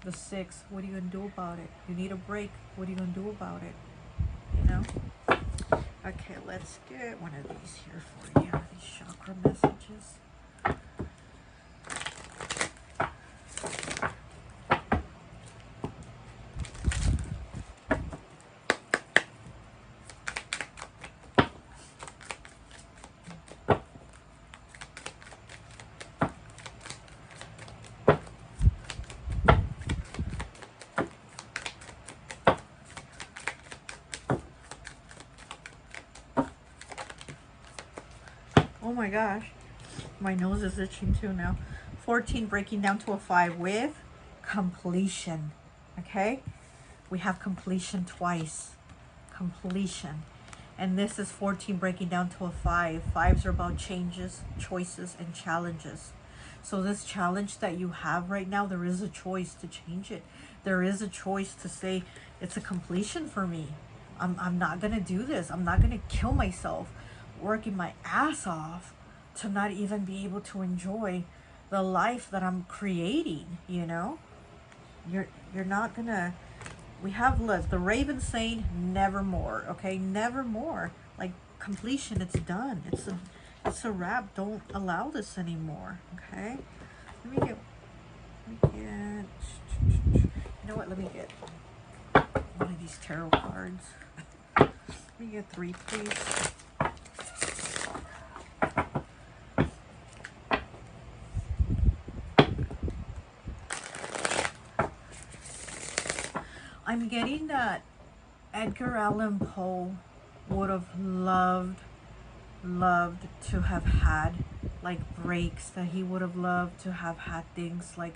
the 6, what are you going to do about it? You need a break. What are you going to do about it? You know? Okay, let's get one of these here for you. These chakra messages. Oh my gosh, my nose is itching too now. 14 breaking down to a 5 with completion. Okay, we have completion twice. Completion. And this is 14 breaking down to a 5. 5s are about changes, choices, and challenges. So this challenge that you have right now, there is a choice to change it. There is a choice to say, it's a completion for me. I'm not going to do this. I'm not going to kill myself working my ass off to not even be able to enjoy the life that I'm creating, you know? You're not going to... We have the Raven saying nevermore, okay? Nevermore. Like completion, it's done. It's a wrap. Don't allow this anymore, okay? Let me get you know what? Let me get one of these tarot cards. Let me get 3, please. I'm getting that Edgar Allan Poe would have loved to have had like breaks, that he would have loved to have had things like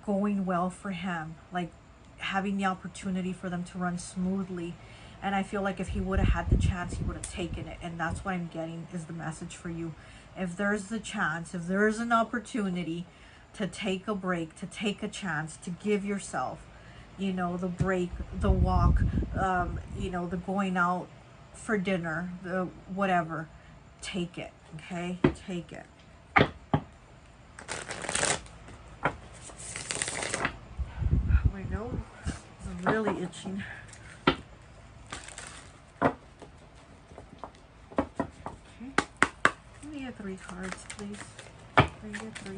going well for him, like having the opportunity for them to run smoothly. And I feel like if he would have had the chance, he would have taken it. And that's what I'm getting is the message for you. If there's the chance, if there's an opportunity to take a break, to take a chance, to give yourself, you know, the break, the walk, you know, the going out for dinner, the whatever, take it, okay? Take it. My nose is really itching. Okay, let me get 3 cards, please. Let me get 3.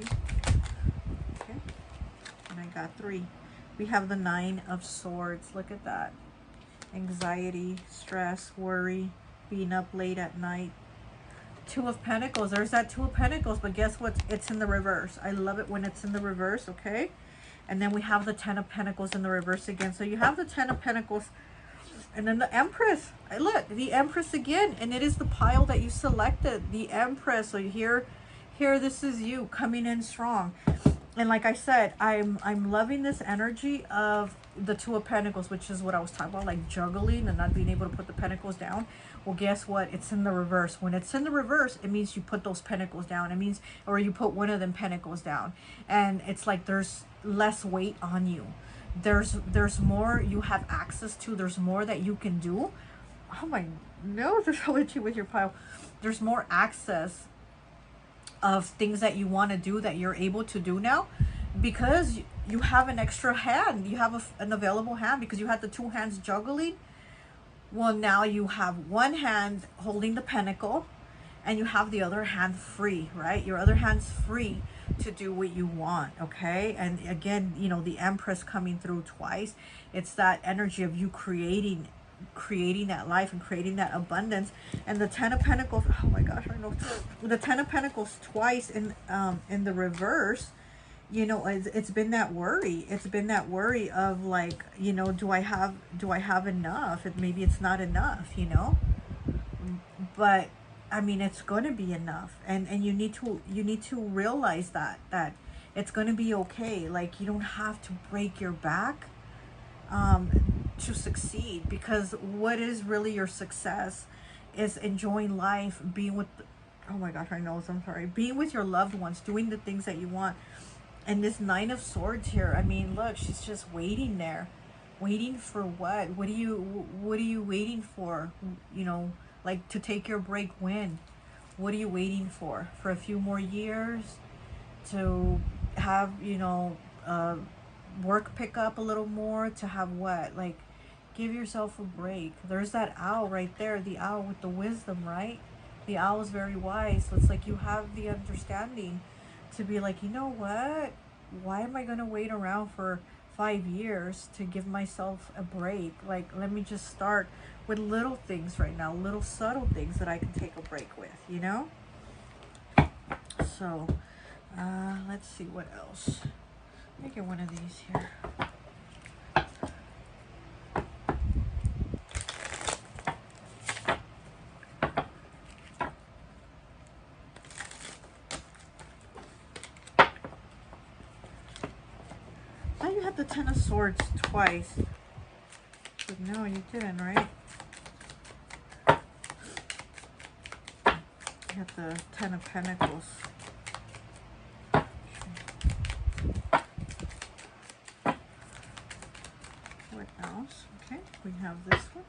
Okay, and I got 3. We have the 9 of Swords. Look at that. Anxiety, stress, worry, being up late at night. 2 of Pentacles. There's that 2 of Pentacles, but guess what? It's in the reverse. I love it when it's in the reverse, okay? And then we have the 10 of Pentacles in the reverse again. So you have the 10 of Pentacles. And then the Empress. Look, the Empress again. And it is the pile that you selected. The Empress. So here, this is you coming in strong. And like I said, I'm loving this energy of the 2 of Pentacles, which is what I was talking about, like juggling and not being able to put the Pentacles down. Well, guess what? It's in the reverse. When it's in the reverse, it means you put those Pentacles down. It means, or you put one of them Pentacles down. And it's like there's less weight on you. There's more you have access to. There's more that you can do. Oh my nose is so itchy with your pile. There's more access of things that you want to do that you're able to do now. because you have an extra hand, you have an available hand because you had the two hands juggling. Well, now you have one hand holding the pentacle and you have the other hand free, right? Your other hand's free to do what you want, okay? And again, you know, the Empress coming through twice. It's that energy of you creating that life and creating that abundance. And the Ten of Pentacles, oh my gosh, I know the Ten of Pentacles twice in the reverse. You know, it's been that worry. It's been that worry of like, you know, do I have enough? Maybe it's not enough, you know. But I mean, it's going to be enough, and you need to realize that it's going to be okay. Like, you don't have to break your back to succeed, because what is really your success is enjoying life, being with, oh my gosh, I know, I'm sorry, being with your loved ones, doing the things that you want. And this Nine of Swords here, I mean, look, she's just waiting there. Waiting for what? What are you waiting for? You know, like, to take your break when? What are you waiting for? For a few more years? To have, you know, work pick up a little more? To have what? Like, give yourself a break. There's that owl right there, the owl with the wisdom, right? The owl is very wise. So it's like you have the understanding to be like, you know what? Why am I going to wait around for 5 years to give myself a break? Like, let me just start with little things right now, little subtle things that I can take a break with, you know? So, let's see what else. Let me get one of these here. You had the Ten of Swords twice. But no, you didn't, right? You had the Ten of Pentacles. What else? Okay, we have this one.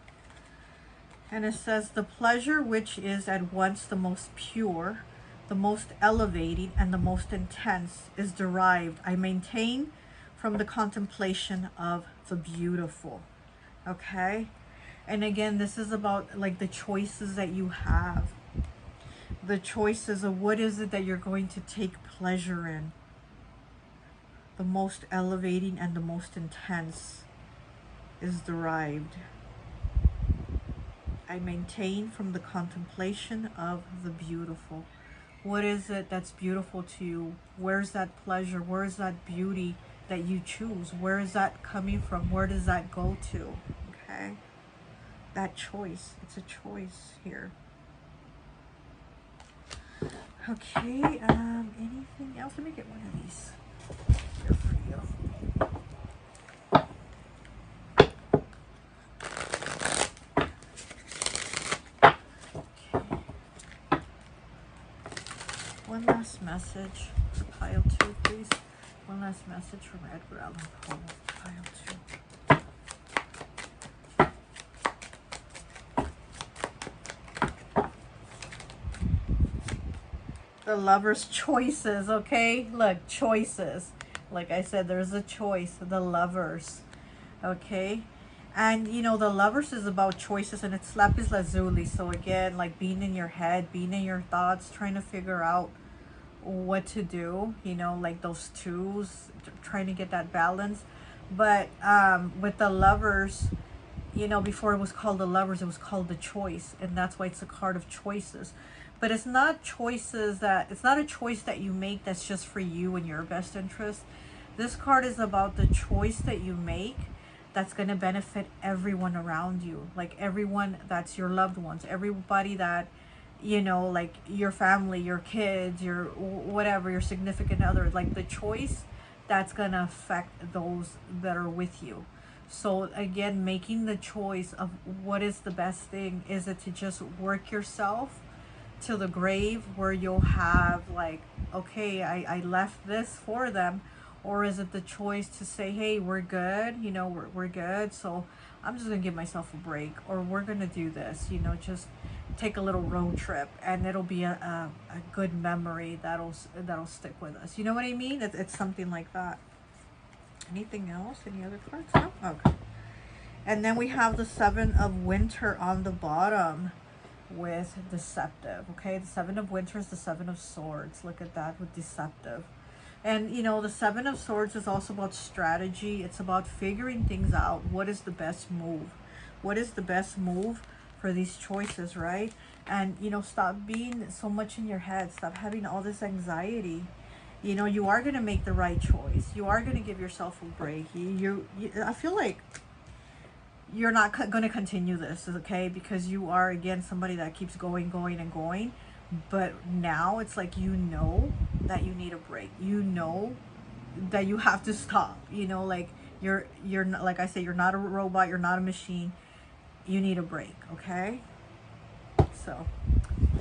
And it says, the pleasure which is at once the most pure, the most elevating, and the most intense is derived, I maintain, from the contemplation of the beautiful. Okay? And again, this is about like the choices that you have. The choices of what is it that you're going to take pleasure in. The most elevating and the most intense is derived. I maintain from the contemplation of the beautiful. What is it that's beautiful to you? Where's that pleasure? Where's that beauty that you choose? Where is that coming from? Where does that go to? Okay, that choice. It's a choice here. Okay, anything else? Let me get one of these here for you. Okay. One last message for pile 2, please. One last message from Edgar Allan Poe, pile 2. The Lover's choices, okay? Look, choices. Like I said, there's a choice, the Lovers, okay? And, you know, the Lovers is about choices, and it's lapis lazuli. So again, like being in your head, being in your thoughts, trying to figure out what to do, you know, like those twos, trying to get that balance. But with the Lovers, you know, before it was called the Lovers, it was called the Choice, and that's why it's a card of choices. But it's not choices that, it's not a choice that you make that's just for you and your best interest. This card is about the choice that you make that's going to benefit everyone around you, like everyone that's your loved ones, everybody that, you know, like your family, your kids, your whatever, your significant other, like the choice that's going to affect those that are with you. So again, making the choice of what is the best thing. Is it to just work yourself to the grave where you'll have like, okay, I left this for them? Or is it the choice to say, hey, we're good, you know, we're good, so I'm just gonna give myself a break, or we're gonna do this, you know, just take a little road trip, and it'll be a good memory that'll stick with us. You know what I mean? It's something like that. Anything else? Any other cards? No? Okay. And then we have the Seven of Winter on the bottom with deceptive. Okay, the Seven of Winter is the Seven of Swords. Look at that with deceptive. And you know, the Seven of Swords is also about strategy. It's about figuring things out. What is the best move? What is the best move for these choices, right? And you know, stop being so much in your head. Stop having all this anxiety. You know, you are going to make the right choice. You are going to give yourself a break. I feel like you're not going to continue this, okay? Because you are, again, somebody that keeps going and going. But now it's like, you know that you need a break. You know that you have to stop. You know, like you're not, like I say, you're not a robot. You're not a machine. You need a break, okay? So,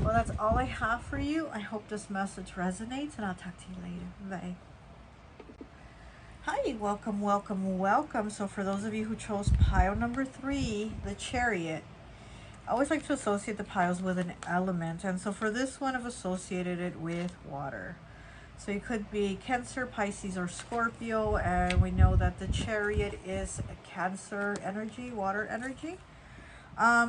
well, that's all I have for you. I hope this message resonates, and I'll talk to you later. Bye. Hi, welcome, welcome, welcome. So for those of you who chose pile number 3, the Chariot, I always like to associate the piles with an element. And so for this one, I've associated it with water. So it could be Cancer, Pisces, or Scorpio. And we know that the Chariot is a Cancer energy, water energy.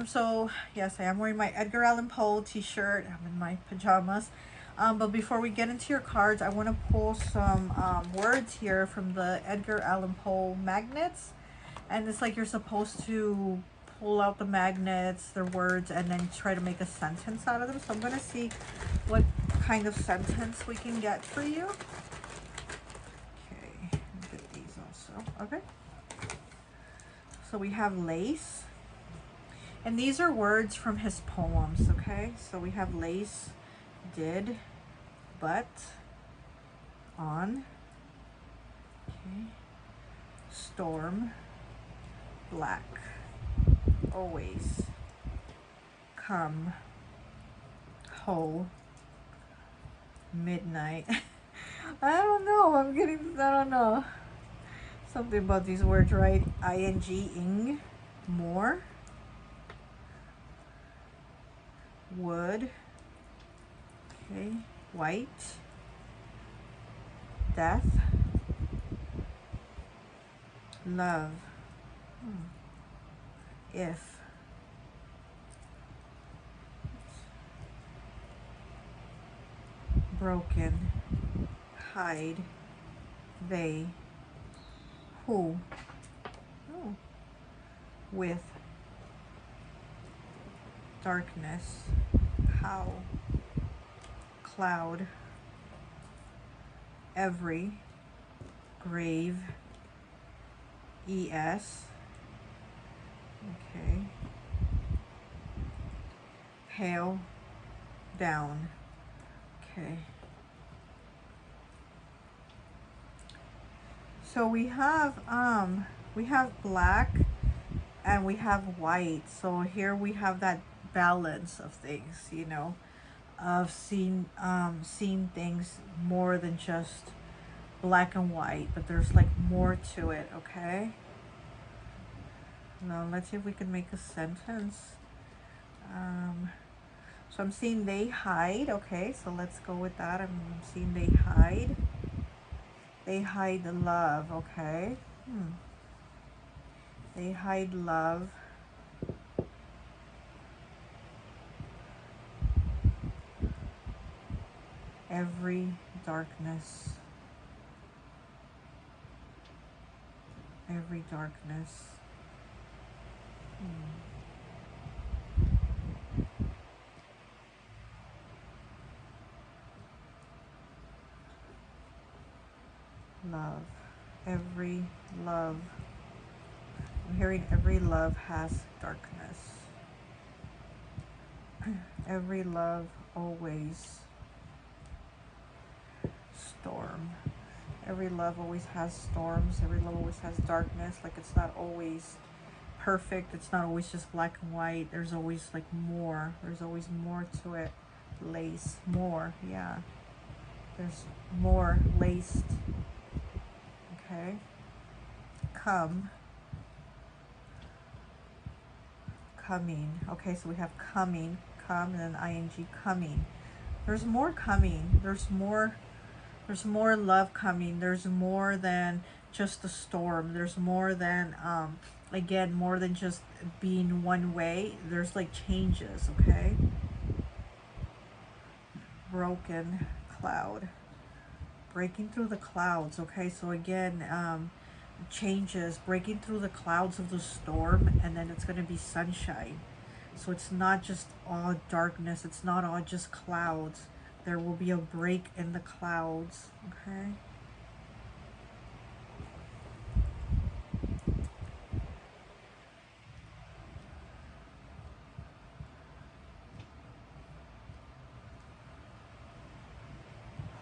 So yes, I am wearing my Edgar Allan Poe t-shirt. I'm in my pajamas. But before we get into your cards, I want to pull some words here from the Edgar Allan Poe magnets. And it's like you're supposed to pull out the magnets, their words, and then try to make a sentence out of them. So I'm going to see what kind of sentence we can get for you. Okay, get these also. Okay. So we have lace. And these are words from his poems, okay? So we have lace, did, but, on, okay, storm, black, always, come, hoe, midnight. I don't know, I don't know. Something about these words, right? ing, more, wood, okay, white, death, love, if, broken, hide, they, who, with, darkness, how, cloud, every, grave, es, okay, pale, down, okay. So we have black and we have white. So here we have that balance of things, you know, of seeing things more than just black and white, but there's like more to it, okay? Now let's see if we can make a sentence. So I'm seeing they hide, okay, so let's go with that. I'm seeing they hide. They hide the love, okay? They hide love. Every darkness. Every darkness. Love. Every love. I'm hearing every love has darkness. Every love always. Storm. Every love always has storms. Every love always has darkness. Like, it's not always perfect. It's not always just black and white. There's always like more. There's always more to it. Lace. More. Yeah. There's more laced. Okay. Come. coming. Okay, so we have coming, come, and then ing, coming. There's more coming. There's more love coming. There's more than just the storm. There's more than again, more than just being one way. There's like changes, okay? Broken cloud. Breaking through the clouds, okay? So again, changes, breaking through the clouds of the storm, and then it's going to be sunshine. So it's not just all darkness. It's not all just clouds. There will be a break in the clouds, okay?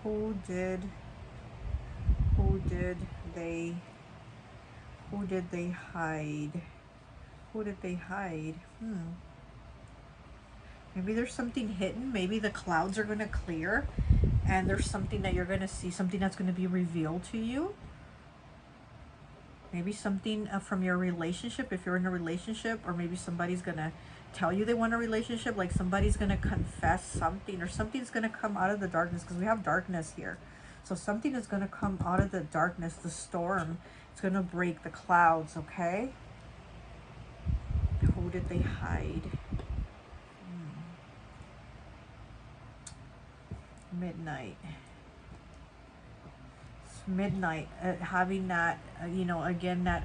Who did they hide? Who did they hide? Maybe there's something hidden. Maybe the clouds are going to clear and there's something that you're going to see, something that's going to be revealed to you. Maybe something from your relationship, if you're in a relationship, or maybe somebody's going to tell you they want a relationship, like somebody's going to confess something, or something's going to come out of the darkness, because we have darkness here. So something is going to come out of the darkness, the storm. It's going to break the clouds, okay? Who did they hide? Midnight. It's midnight. Having that, you know, again, that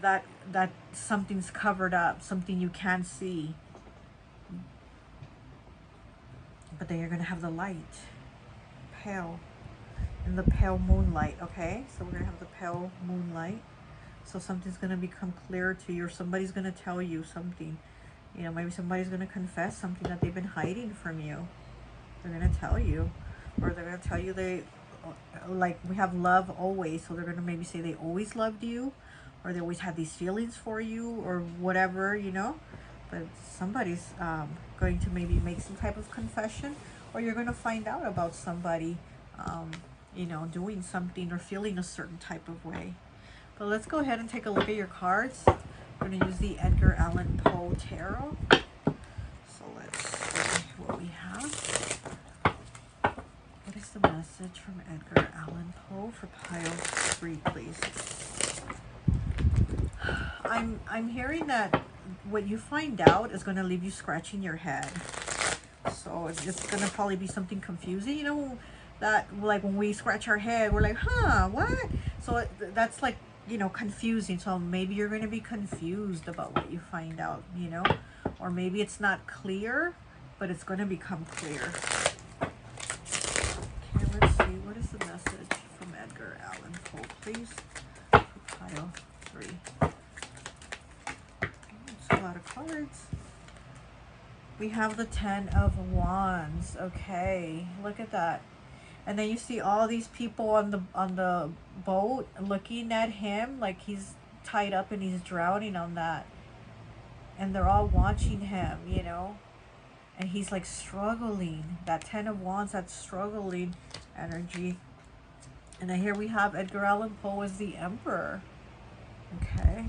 that something's covered up, something you can't see. But then you're going to have the light. Pale. In the pale moonlight, okay? So we're going to have the pale moonlight. So something's going to become clear to you, or somebody's going to tell you something. You know, maybe somebody's going to confess something that they've been hiding from you. They're going to tell you. Or they're going to tell you they, like, we have love always. So they're going to maybe say they always loved you. Or they always had these feelings for you. Or whatever, you know. But somebody's going to maybe make some type of confession. Or you're going to find out about somebody, you know, doing something or feeling a certain type of way. But let's go ahead and take a look at your cards. We're going to use the Edgar Allan Poe Tarot. So let's see what we have. What is the message from Edgar Allan Poe for pile 3, please? I'm hearing that what you find out is going to leave you scratching your head. So it's going to probably be something confusing. You know, that like when we scratch our head, we're like, huh, what? So that's like, you know, confusing. So maybe you're going to be confused about what you find out, you know, or maybe it's not clear, but it's going to become clear. Okay, let's see. What is the message from Edgar Allan Poe, please? Pile 3. That's a lot of cards. We have the 10 of Wands. Okay, look at that. And then you see all these people on the boat looking at him like he's tied up and he's drowning on that. And they're all watching him, you know. And he's like struggling. That 10 of Wands, that struggling energy. And then here we have Edgar Allan Poe as the Emperor. Okay.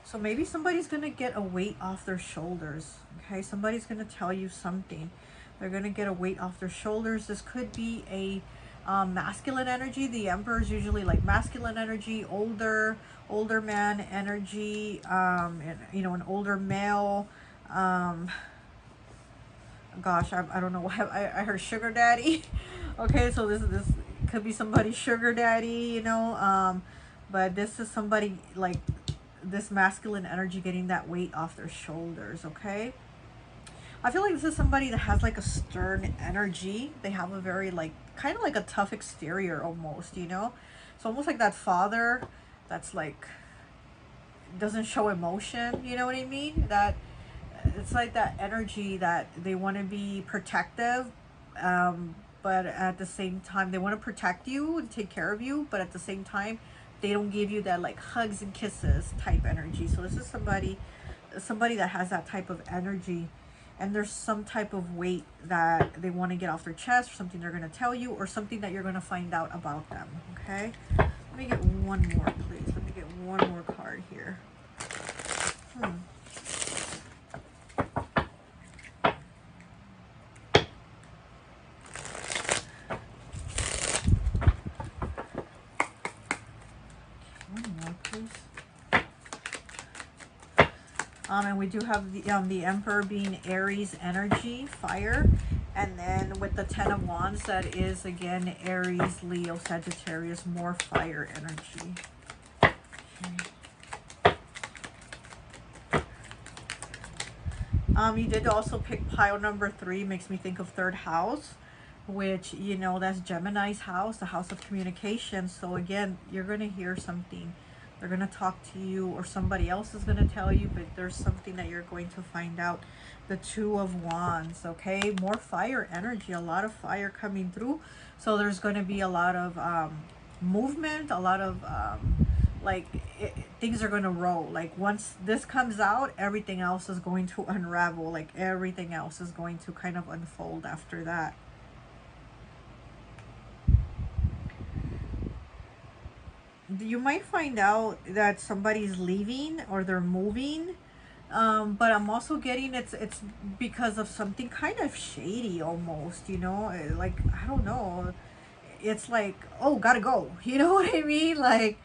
So maybe somebody's going to get a weight off their shoulders. Okay, somebody's going to tell you something. They're going to get a weight off their shoulders. This could be a masculine energy. The Emperor is usually like masculine energy, older man energy, and, you know, an older male. Gosh, I don't know why I heard sugar daddy. Okay, so this could be somebody's sugar daddy, you know. But this is somebody like this masculine energy getting that weight off their shoulders. Okay. I feel like this is somebody that has like a stern energy. They have a very like, kind of like a tough exterior almost, you know? It's almost like that father that's like, doesn't show emotion, you know what I mean? That, it's like that energy that they want to be protective, but at the same time, they want to protect you and take care of you, but at the same time, they don't give you that like hugs and kisses type energy. So this is somebody that has that type of energy. And there's some type of weight that they want to get off their chest, or something they're going to tell you, or something that you're going to find out about them, okay? Let me get one more, please. Let me get one more card here. And we do have the Emperor being Aries energy, fire. And then with the Ten of Wands, that is, again, Aries, Leo, Sagittarius, more fire energy. You did also pick pile number 3, makes me think of third house, which, you know, that's Gemini's house, the house of communication. So again, you're going to hear something. They're going to talk to you, or somebody else is going to tell you, but there's something that you're going to find out. The Two of Wands, okay? More fire energy, a lot of fire coming through. So there's going to be a lot of movement, a lot of things are going to roll. Like once this comes out, everything else is going to unravel. Like everything else is going to kind of unfold after that. You might find out that somebody's leaving or they're moving, but I'm also getting it's because of something kind of shady almost, you know, like, I don't know, it's like, oh, gotta go, you know what I mean? Like,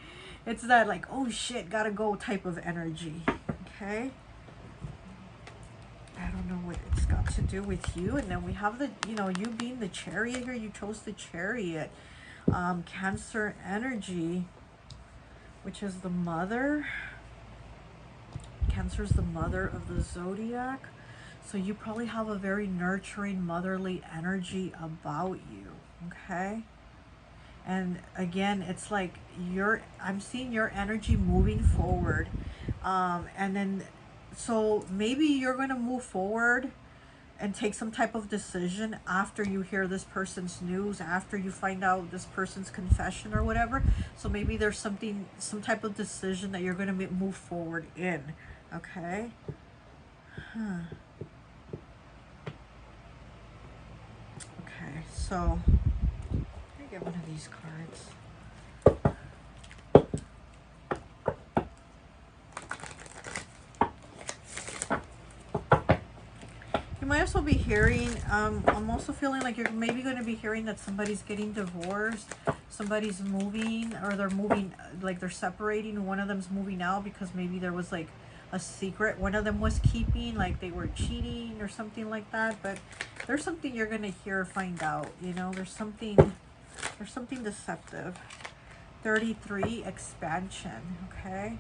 it's that like, oh shit, gotta go type of energy. Okay, I don't know what it's got to do with you. And then we have the, you know, you being the Chariot here, you chose the Chariot. Cancer energy, which is the mother. Cancer is the mother of the zodiac. So you probably have a very nurturing, motherly energy about you, okay? And again, it's like I'm seeing your energy moving forward. And then, so maybe you're going to move forward and take some type of decision after you hear this person's news, after you find out this person's confession or whatever. So maybe there's something, some type of decision that you're going to move forward in. Okay. Okay, so let me get one of these cards. You might also be hearing, I'm also feeling like you're maybe going to be hearing that somebody's getting divorced, somebody's moving, or they're moving, like they're separating, one of them's moving out because maybe there was like a secret one of them was keeping, like they were cheating or something like that. But there's something you're going to hear or find out, you know, there's something deceptive. 33, expansion, okay?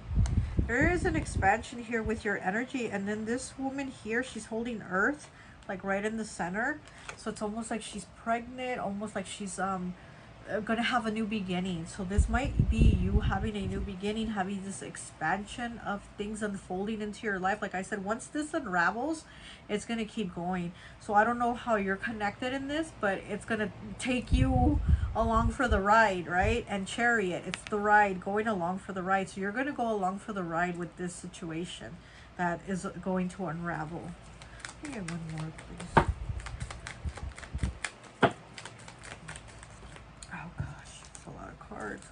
There is an expansion here with your energy. And then this woman here, she's holding earth, like right in the center. So it's almost like she's pregnant, almost like she's gonna have a new beginning. So this might be you having a new beginning, having this expansion of things unfolding into your life. Like I said, once this unravels, it's gonna keep going. So I don't know how you're connected in this, but it's gonna take you along for the ride, right? And Chariot, it's the ride, going along for the ride. So you're gonna go along for the ride with this situation that is going to unravel. Let me get one more, please. Oh gosh, that's a lot of cards.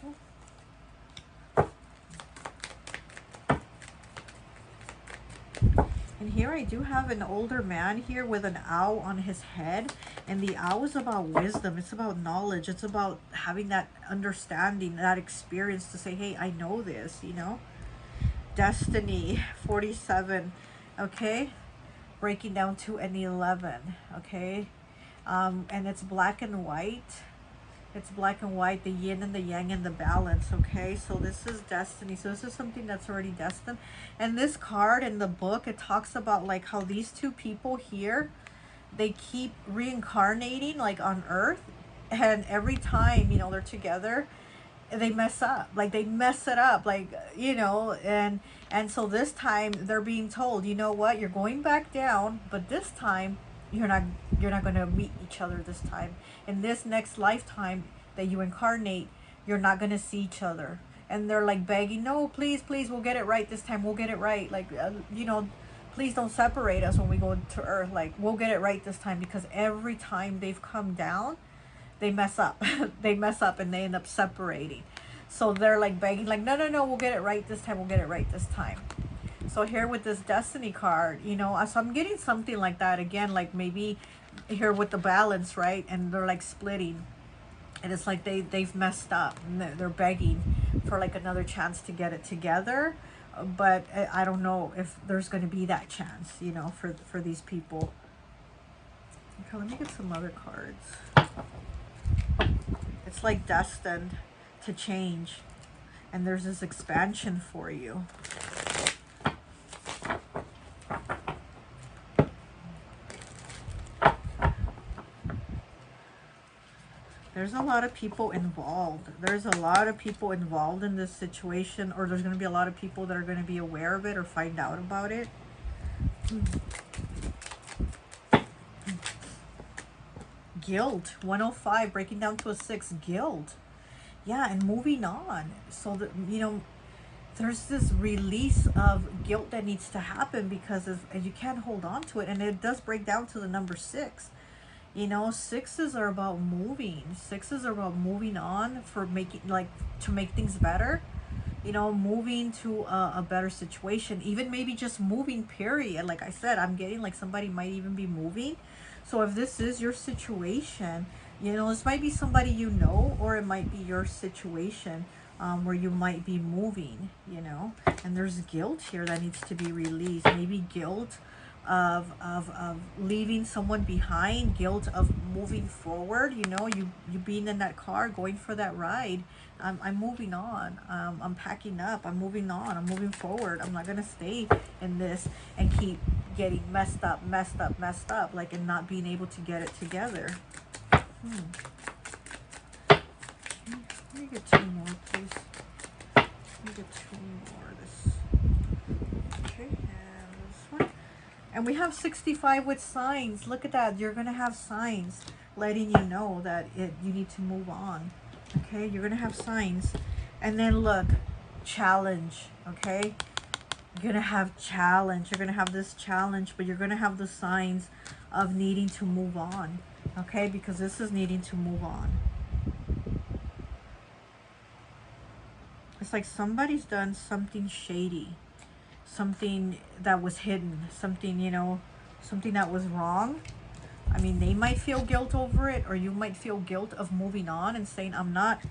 And here I do have an older man here with an owl on his head. And the owl is about wisdom. It's about knowledge. It's about having that understanding, that experience to say, hey, I know this, you know. Destiny, 47, okay. Breaking down to an 11, okay. And it's black and white. It's black and white, the yin and the yang and the balance, okay? So this is destiny. So this is something that's already destined. And this card in the book, it talks about like how these two people here, they keep reincarnating like on Earth. And every time, you know, they're together, they mess up. Like they mess it up, like, you know, and so this time they're being told, you know what, you're going back down, but this time you're not going to meet each other this time. In this next lifetime that you incarnate, you're not going to see each other. And they're like begging, no, please, please, we'll get it right this time. We'll get it right. Like, you know, please don't separate us when we go to Earth. Like, we'll get it right this time, because every time they've come down, they mess up. They mess up and they end up separating. So they're like begging, like, no, no, no, we'll get it right this time. We'll get it right this time. So here with this destiny card, you know, so I'm getting something like that again, like maybe here with the balance, right? And they're like splitting, and it's like they've messed up and they're begging for like another chance to get it together, but I don't know if there's going to be that chance, you know, for these people. Okay, let me get some other cards. It's like destined to change, and there's this expansion for you. There's a lot of people involved. There's a lot of people involved in this situation, or there's going to be a lot of people that are going to be aware of it or find out about it. Guilt, 105, breaking down to a 6, guilt. Yeah, and moving on. So that, you know, there's this release of guilt that needs to happen, because as you can't hold on to it, and it does break down to the number 6. You know, 6s are about moving. 6s are about moving on, for making, like, to make things better. You know, moving to a better situation. Even maybe just moving, period. Like I said, I'm getting like somebody might even be moving. So if this is your situation, you know, this might be somebody you know, or it might be your situation where you might be moving, you know. And there's guilt here that needs to be released. Maybe guilt of leaving someone behind, guilt of moving forward, you know, you being in that car, going for that ride. I'm moving on, I'm packing up, I'm moving on, I'm moving forward. I'm not gonna stay in this and keep getting messed up, like, and not being able to get it together. Let me get 2 more, please. Let me get 2 more. This. Okay, and this one. And we have 65 with signs. Look at that. You're going to have signs letting you know that you need to move on. Okay, you're going to have signs. And then look, challenge. Okay, you're going to have challenge. You're going to have this challenge, but you're going to have the signs of needing to move on. Okay, because this is needing to move on. It's like somebody's done something shady. Something that was hidden, something, you know, something that was wrong. I mean, they might feel guilt over it, or you might feel guilt of moving on and saying, I'm not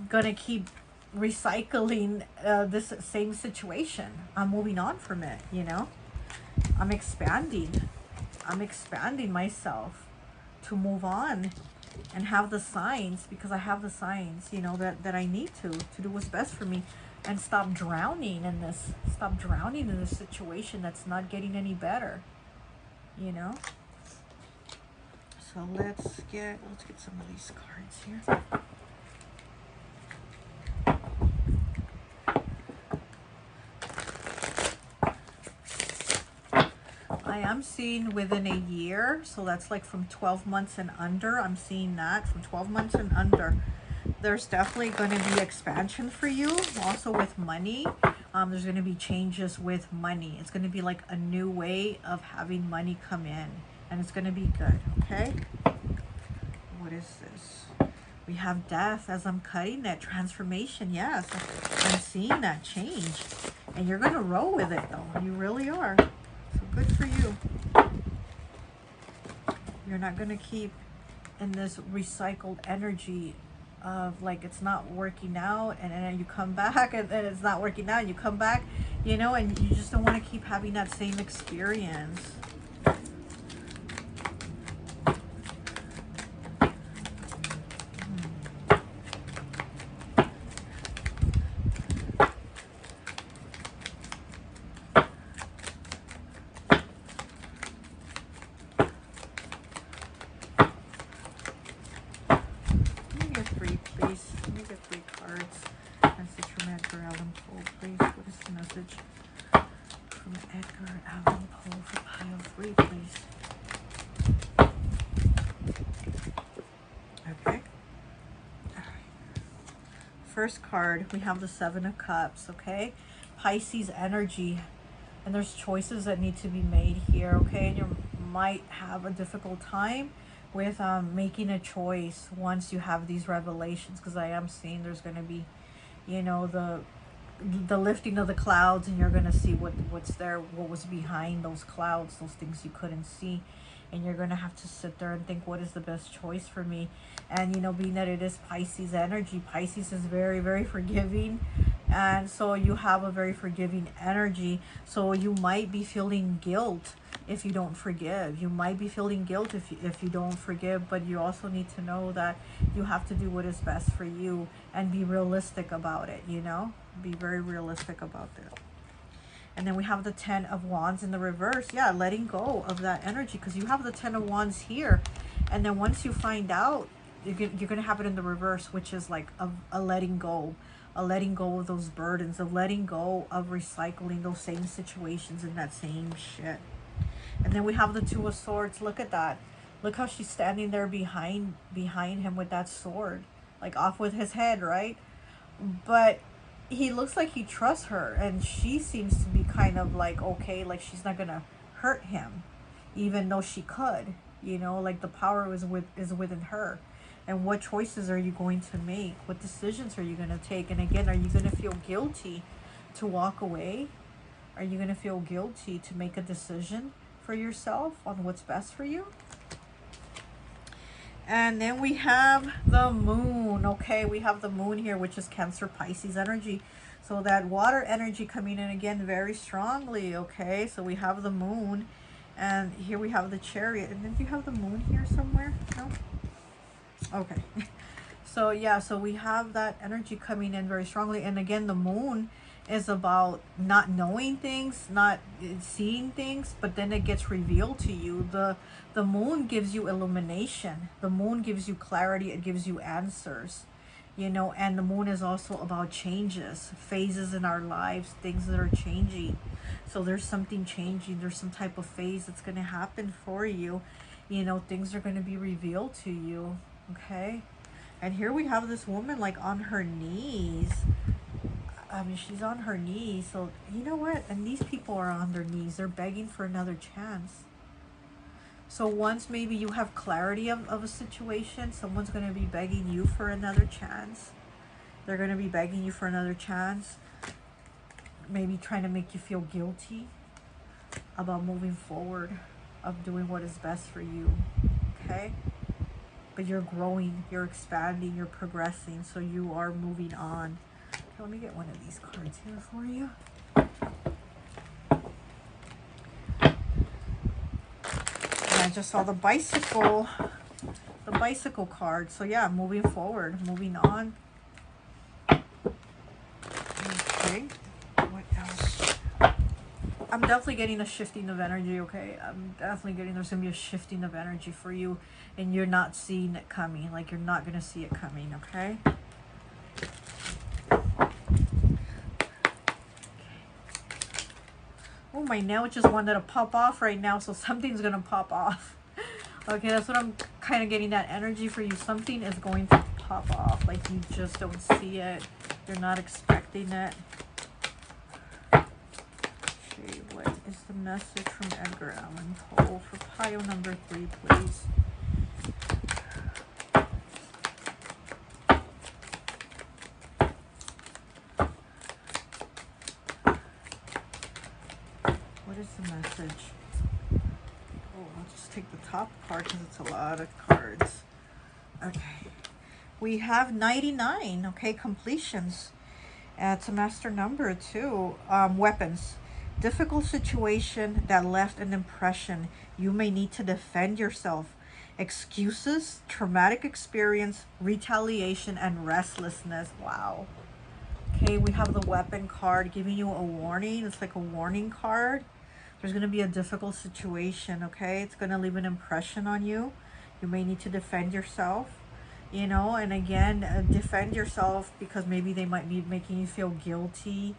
gonna keep recycling this same situation. I'm moving on from it, you know. I'm expanding myself to move on and have the signs, because I have the signs, you know, that I need to do what's best for me. And stop drowning in this. Stop drowning in this situation that's not getting any better. You know? So let's get some of these cards here. I am seeing within a year, so that's like from 12 months and under. I'm seeing that from 12 months and under. There's definitely going to be expansion for you. Also with money, there's going to be changes with money. It's going to be like a new way of having money come in, and it's going to be good. Okay, what is this? We have death. As I'm cutting that, transformation. Yes, I'm seeing that change, and you're going to roll with it, though. You really are. So good for you. You're not going to keep in this recycled energy of like it's not working out, and then you come back, and then it's not working out, and you come back, you know, and you just don't want to keep having that same experience. Please, let me get 3 cards. Message from Edgar Allan Poe, please. What is the message from Edgar Allan Poe for pile 3, please? Okay. All right. First card, we have the 7 of Cups, okay? Pisces energy. And there's choices that need to be made here, okay? And you might have a difficult time with making a choice once you have these revelations, because I am seeing there's going to be, you know, the lifting of the clouds, and you're going to see what's there, what was behind those clouds, those things you couldn't see, and you're going to have to sit there and think, what is the best choice for me? And, you know, being that it is Pisces energy, Pisces is very, very forgiving, And so you have a very forgiving energy. So you might be feeling guilt if you don't forgive. You might be feeling guilt if you don't forgive, but you also need to know that you have to do what is best for you and be realistic about it, you know? Be very realistic about this. And then we have the 10 of Wands in the reverse. Yeah, letting go of that energy, because you have the 10 of Wands here. And then once you find out, you're going to have it in the reverse, which is like a letting go. A letting go of those burdens, of letting go of recycling those same situations and that same shit. And then we have the 2 of Swords. Look at that. Look how she's standing there behind him with that sword. Like off with his head, right? But he looks like he trusts her, and she seems to be kind of like okay, like she's not gonna hurt him, even though she could, you know, like the power is within her. And what choices are you going to make? What decisions are you going to take? And again, are you going to feel guilty to walk away? Are you going to feel guilty to make a decision for yourself on what's best for you? And then we have the moon. Okay, we have the moon here, which is Cancer Pisces energy. So that water energy coming in again very strongly. Okay, so we have the moon, and here we have the Chariot. And then do you have the moon here somewhere? No? Okay. So yeah, so we have that energy coming in very strongly. And again, the moon is about not knowing things, not seeing things, but then it gets revealed to you. The moon gives you illumination. The moon gives you clarity. It gives you answers, you know. And the moon is also about changes, phases in our lives, things that are changing. So there's something changing. There's some type of phase that's going to happen for you. You know, things are going to be revealed to you. Okay. And here we have this woman like on her knees. I mean, she's on her knees. So you know what? And these people are on their knees. They're begging for another chance. So once maybe you have clarity of a situation, someone's going to be begging you for another chance. They're going to be begging you for another chance. Maybe trying to make you feel guilty about moving forward, of doing what is best for you. Okay? But you're growing, you're expanding, you're progressing, so you are moving on. Okay, let me get one of these cards here for you. And I just saw the bicycle card. So yeah, moving forward, moving on. Okay, what else? I'm definitely getting a shifting of energy, okay? I'm definitely getting, there's going to be a shifting of energy for you, and you're not seeing it coming. Like, you're not going to see it coming, okay? Oh, my nail just wanted to pop off right now, so something's going to pop off. Okay, that's what I'm kind of getting, that energy for you. Something is going to pop off. Like, you just don't see it. You're not expecting it. What is the message from Edgar Allan Poe for pile number 3, please? What is the message? Oh, I'll just take the top card because it's a lot of cards. Okay. We have 99, okay, completions. It's a master number too. Weapons. Difficult situation that left an impression. You may need to defend yourself. Excuses, traumatic experience, retaliation, and restlessness. Wow. Okay, we have the weapon card giving you a warning. It's like a warning card. There's going to be a difficult situation, okay? It's going to leave an impression on you. You may need to defend yourself, you know, and again, defend yourself because maybe they might be making you feel guilty.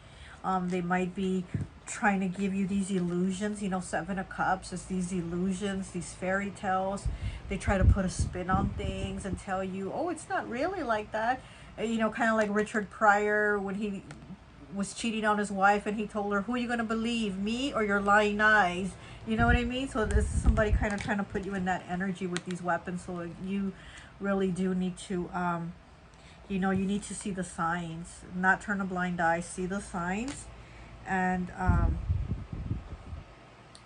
They might be trying to give you these illusions, you know, 7 of Cups is these illusions, these fairy tales. They try to put a spin on things and tell you, oh, it's not really like that. You know, kind of like Richard Pryor when he was cheating on his wife and he told her, who are you going to believe, me or your lying eyes? You know what I mean? So this is somebody kind of trying to put you in that energy with these weapons. So you really do need to, you know, you need to see the signs, not turn a blind eye, see the signs, and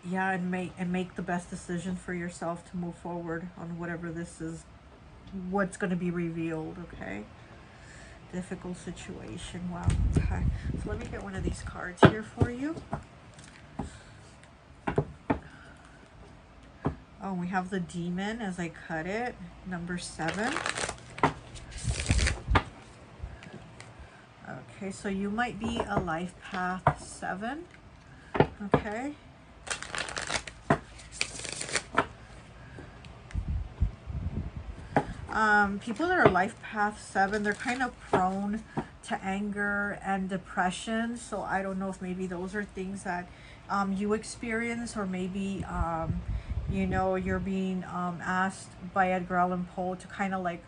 yeah, and make the best decision for yourself to move forward on whatever this is, what's going to be revealed, okay? Difficult situation. Wow. Okay. So let me get one of these cards here for you. Oh, we have the demon as I cut it. Number 7. Okay, so you might be a life path 7. Okay. People that are life path 7, they're kind of prone to anger and depression. So I don't know if maybe those are things that you experience, or maybe you know, you're being asked by Edgar Allan Poe to kind of like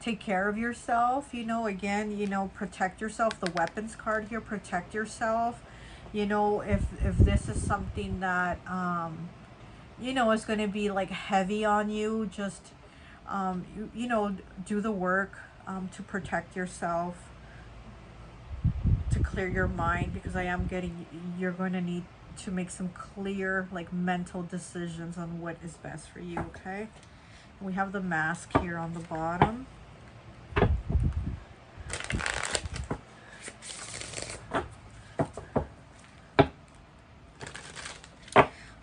take care of yourself. You know, again, you know, protect yourself. The weapons card here, protect yourself. You know, if this is something that you know, is going to be like heavy on you, just you know, do the work to protect yourself, to clear your mind, because I am getting, you're going to need to make some clear, like, mental decisions on what is best for you. Okay, we have the mask here on the bottom.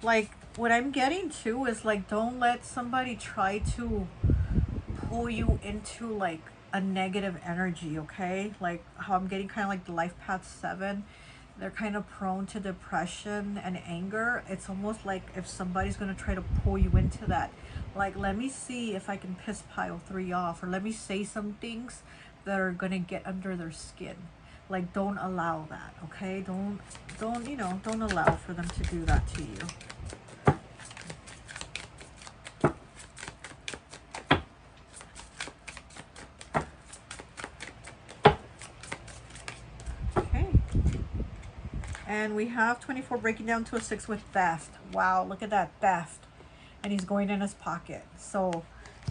Like, what I'm getting to is, like, don't let somebody try to pull you into like a negative energy. Okay, like how I'm getting kind of like the life path 7, they're kind of prone to depression and anger. It's almost like if somebody's going to try to pull you into that, like, let me see if I can piss pile 3 off, or let me say some things that are going to get under their skin. Like, don't allow that. Okay, don't you know, don't allow for them to do that to you. And we have 24 breaking down to a 6 with theft. Wow, look at that, theft. And he's going in his pocket. So,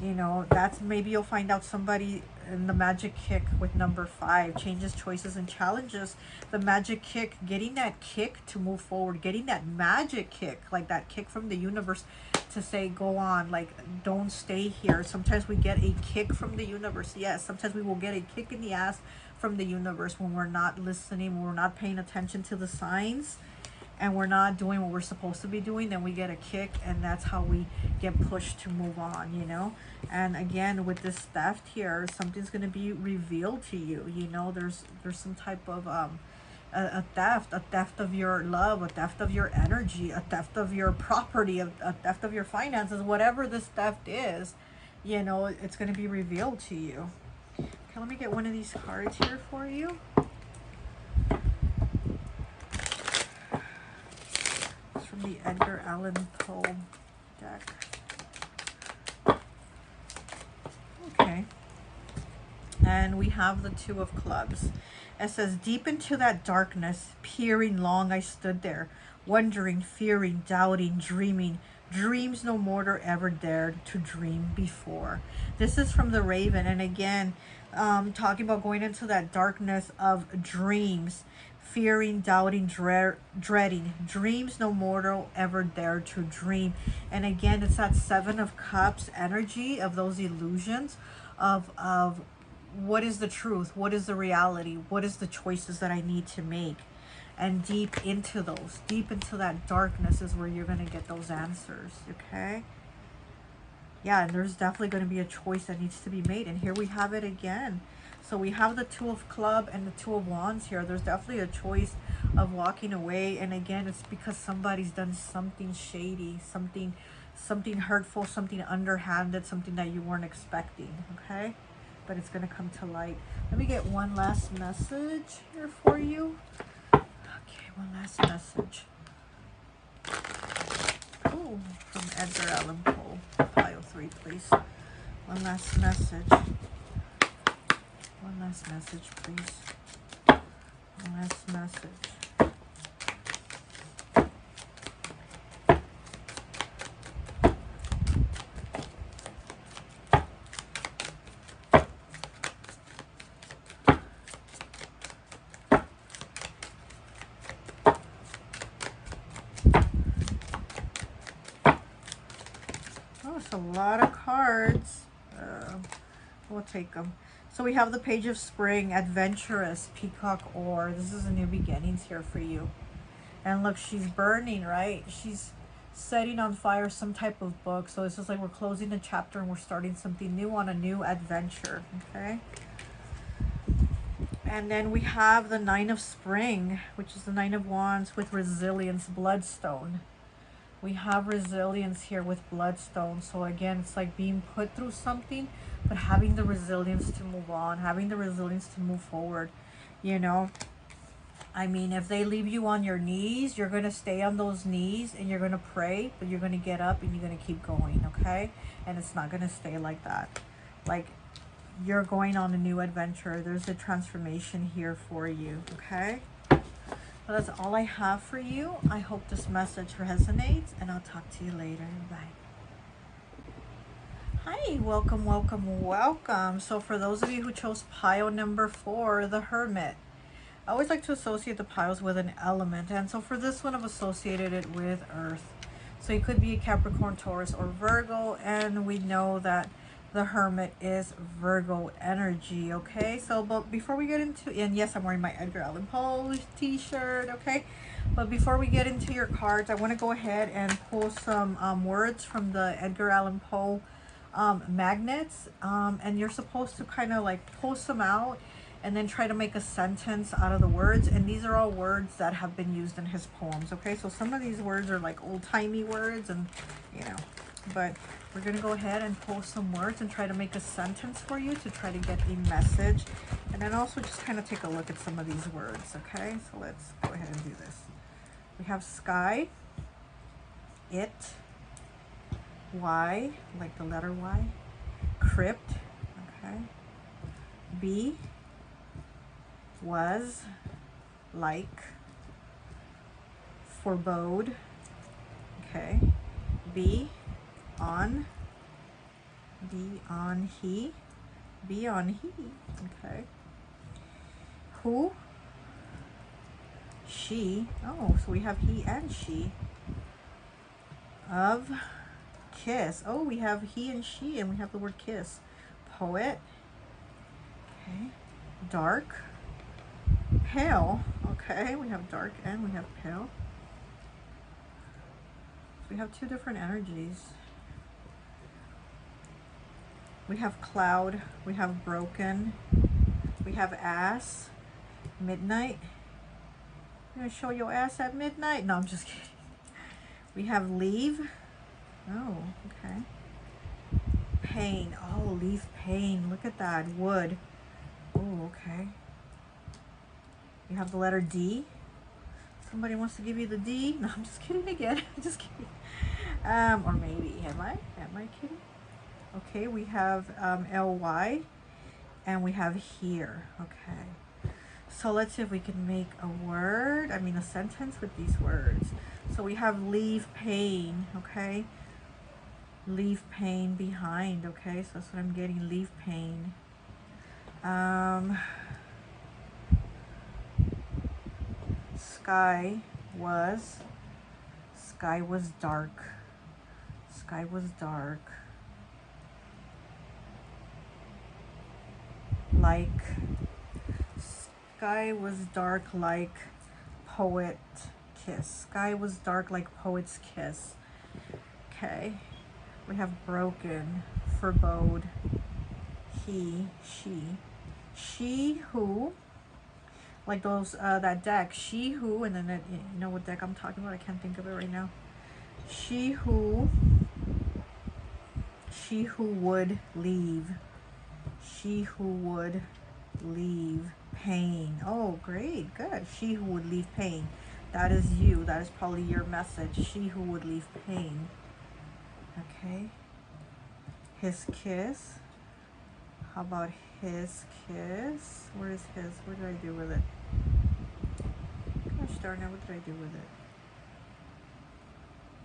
you know, that's, maybe you'll find out somebody in the magic kick with number 5. Changes, choices, and challenges. The magic kick, getting that kick to move forward. Getting that magic kick, like that kick from the universe to say, go on, like, don't stay here. Sometimes we get a kick from the universe. Yes, sometimes we will get a kick in the ass from the universe when we're not listening, when we're not paying attention to the signs, and we're not doing what we're supposed to be doing. Then we get a kick, and that's how we get pushed to move on, you know. And again, with this theft here, something's going to be revealed to you. You know, there's some type of a theft of your love, a theft of your energy, a theft of your property, a theft of your finances. Whatever this theft is, you know, it's going to be revealed to you. Okay, let me get one of these cards here for you. It's from the Edgar Allan Poe deck. Okay. And we have the 2 of clubs. It says, deep into that darkness, peering long I stood there, wondering, fearing, doubting, dreaming, dreams no mortal ever dared to dream before. This is from the Raven. And again, talking about going into that darkness of dreams, fearing, doubting, dreading, dreams no mortal ever dared to dream. And again, it's that 7 of Cups energy of those illusions of what is the truth, what is the reality, what is the choices that I need to make. And deep into those, deep into that darkness is where you're going to get those answers. Okay, yeah, and there's definitely going to be a choice that needs to be made. And here we have it again. So we have the 2 of club and the 2 of wands here. There's definitely a choice of walking away. And again, it's because somebody's done something shady, something hurtful, something underhanded, something that you weren't expecting. Okay, but it's going to come to light. Let me get one last message here for you. Okay, one last message. Oh, from Edgar Allan Poe. Pile 3, please. One last message. One last message, please. One last message. Oh, it's a lot of cards. We'll take them. So we have the Page of Spring, adventurous, peacock ore. This is a new beginnings here for you. And look, she's burning, right? She's setting on fire some type of book. So it's just like we're closing a chapter and we're starting something new on a new adventure, okay? And then we have the Nine of Spring, which is the Nine of Wands with resilience, bloodstone. We have resilience here with bloodstone. So again, it's like being put through something, but having the resilience to move on, having the resilience to move forward, you know. I mean, if they leave you on your knees, you're going to stay on those knees and you're going to pray, but you're going to get up and you're going to keep going, okay? And it's not going to stay like that. Like, you're going on a new adventure. There's a transformation here for you, okay? Well, that's all I have for you. I hope this message resonates, and I'll talk to you later. Bye. Hi, welcome, welcome, welcome. So for those of you who chose pile number 4, the Hermit, I always like to associate the piles with an element. And so for this one, I've associated it with Earth. So it could be a Capricorn, Taurus, or Virgo. And we know that the Hermit is Virgo energy, okay? So, but before we get into, and yes, I'm wearing my Edgar Allan Poe t-shirt, okay? But before we get into your cards, I want to go ahead and pull some words from the Edgar Allan Poe magnets. And you're supposed to kind of like pull some out and then try to make a sentence out of the words. And these are all words that have been used in his poems, okay? So some of these words are like old-timey words and, you know, but we're going to go ahead and pull some words and try to make a sentence for you to try to get a message. And then also just kind of take a look at some of these words, okay? So let's go ahead and do this. We have sky, it, Y, like the letter Y, crypt, okay? B, was, like, forebode, okay? B, on, he, okay? Who, she, oh, so we have he and she. Of, kiss, oh, we have he and she, and we have the word kiss. Poet, okay? Dark, pale, okay? We have dark and we have pale. So we have two different energies. We have cloud, we have broken, we have ass, midnight. You're gonna show your ass at midnight? No, I'm just kidding. We have leave. Oh, okay. Pain. Oh, leave pain. Look at that. Wood. Oh, okay. You have the letter D. Somebody wants to give you the D? No, I'm just kidding again. I'm just kidding. Or maybe. Am I kidding? Okay, we have LY. And we have here. Okay. So let's see if we can make a word. I mean, a sentence with these words. So we have leave pain. Okay. Leave pain behind. Okay. So that's what I'm getting. Leave pain. Sky was dark. Sky was dark. Like, sky was dark like poet kiss. Sky was dark like poet's kiss. Okay. We have broken, forebode, he, she who, like those, that deck, she who, and then it, you know what deck I'm talking about? I can't think of it right now. She who would leave. She who would leave pain. Oh, great, good. She who would leave pain. That is you. That is probably your message. She who would leave pain. Okay. His kiss. How about his kiss? Where is his? What did I do with it? Gosh darn it, what did I do with it?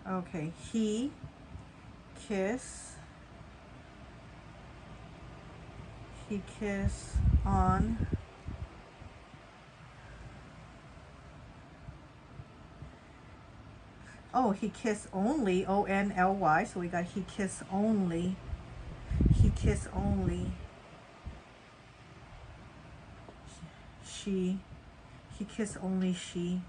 Okay, he, kiss. He kiss on. Oh, he kiss only, O-N-L-Y. So we got he kiss only. He kiss only. she. He kissed only she.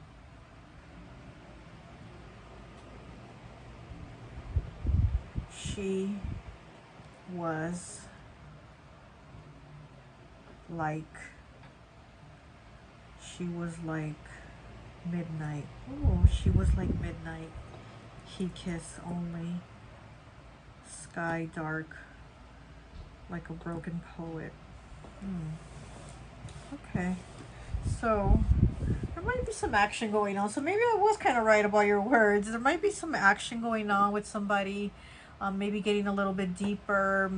She was like, midnight. Oh, she was like midnight. He kissed only. Sky dark, like a broken poet. Okay, so there might be some action going on. So maybe I was kind of right about your words. There might be some action going on with somebody, maybe getting a little bit deeper,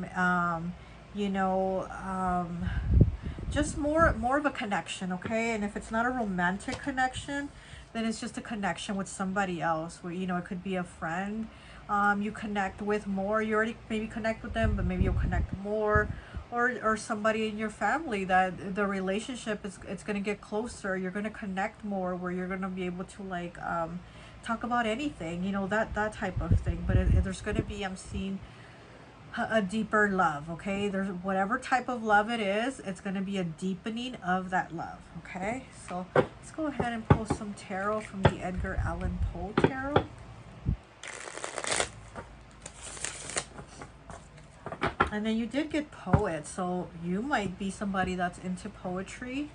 you know, just more of a connection, okay? And if it's not a romantic connection, then it's just a connection with somebody else, where, you know, it could be a friend you connect with more. You already maybe connect with them, but maybe you'll connect more. Or somebody in your family that the relationship is, it's going to get closer. You're going to connect more, where you're going to be able to like talk about anything, you know, that type of thing. But there's going to be, I'm seeing a deeper love, okay? There's whatever type of love it is, it's going to be a deepening of that love, okay? So let's go ahead and pull some tarot from the Edgar Allan Poe tarot. And then you did get poet, so you might be somebody that's into poetry.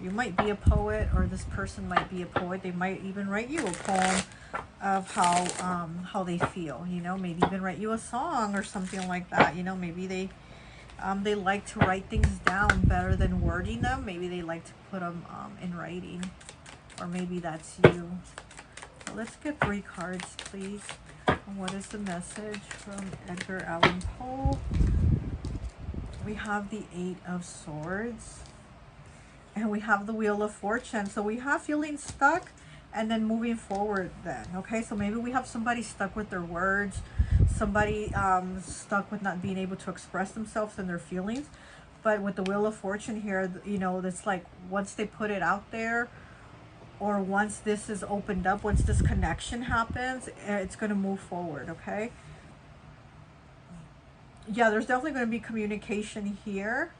You might be a poet, or this person might be a poet. They might even write you a poem of how they feel, you know, maybe even write you a song or something like that. You know, maybe they like to write things down better than wording them. Maybe they like to put them in writing, or maybe that's you. So let's get 3 cards, please. And what is the message from Edgar Allan Poe? We have the 8 of Swords, and we have the Wheel of Fortune. So we have feeling stuck and then moving forward then, okay? So maybe we have somebody stuck with their words, somebody stuck with not being able to express themselves and their feelings. But with the Wheel of Fortune here, you know, it's like once they put it out there, or once this is opened up, once this connection happens, it's going to move forward, okay? Yeah, there's definitely going to be communication here.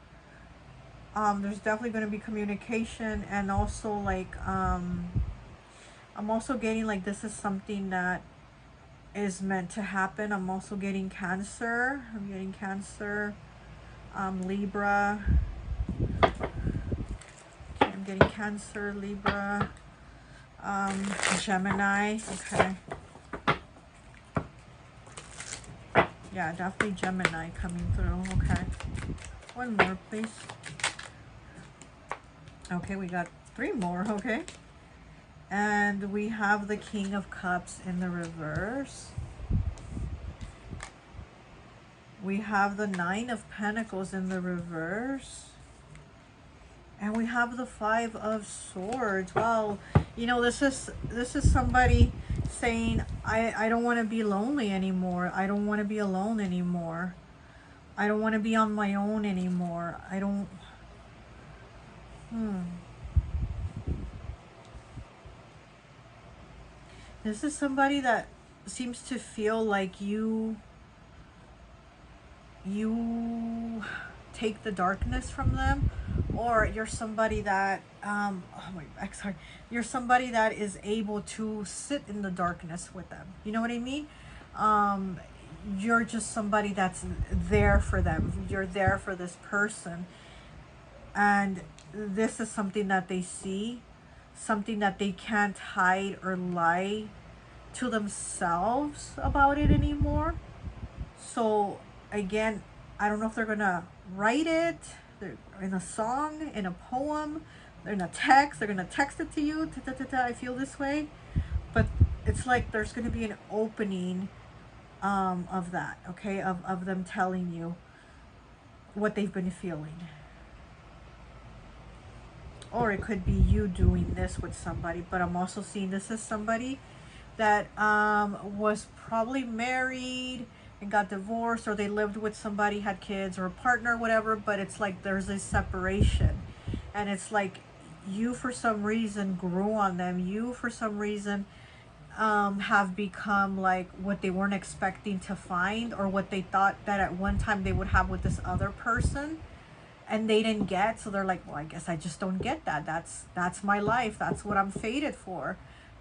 There's definitely going to be communication, and also like I'm also getting like this is something that is meant to happen. I'm also getting Cancer. I'm getting Cancer, Libra. I'm getting Cancer, Libra, Gemini. Okay. Yeah, definitely Gemini coming through. Okay. One more, please. Okay, we got 3 more. Okay. And we have the King of Cups in the reverse. We have the 9 of Pentacles in the reverse. And we have the 5 of Swords. Well, you know, this is somebody saying, I don't want to be lonely anymore. I don't want to be alone anymore. I don't want to be on my own anymore. I don't... This is somebody that seems to feel like you take the darkness from them, or you're somebody that you're somebody that is able to sit in the darkness with them. You know what I mean? You're just somebody that's there for them. You're there for this person, and this is something that they see, something that they can't hide or lie to themselves about it anymore. So again, I don't know if they're gonna write it in a song, in a poem, in a text. They're gonna text it to you. I feel this way, but it's like there's gonna be an opening of that, okay, of them telling you what they've been feeling. Or it could be you doing this with somebody, but I'm also seeing this as somebody that was probably married and got divorced, or they lived with somebody, had kids, or a partner, whatever, but it's like there's a separation, and it's like you for some reason grew on them. You for some reason have become like what they weren't expecting to find, or what they thought that at one time they would have with this other person. and they didn't get, so they're like, well, I guess I just don't get that. That's my life. That's what I'm fated for,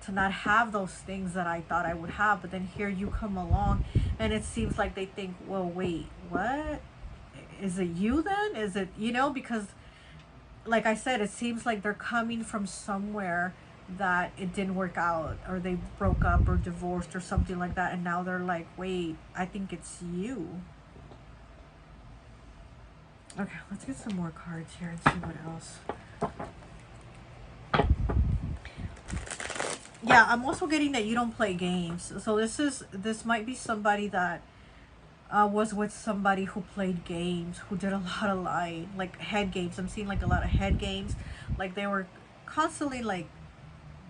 to not have those things that I thought I would have. But then here you come along, and it seems like they think, well, wait, what? Is it you then? Is it, you know, because like I said, it seems like they're coming from somewhere that it didn't work out, or they broke up or divorced or something like that, and now they're like, wait, I think it's you. Okay, let's get some more cards here and see what else. Yeah, I'm also getting that you don't play games. So this might be somebody that was with somebody who played games, who did a lot of lying, like head games. I'm seeing like a lot of head games. Like they were constantly like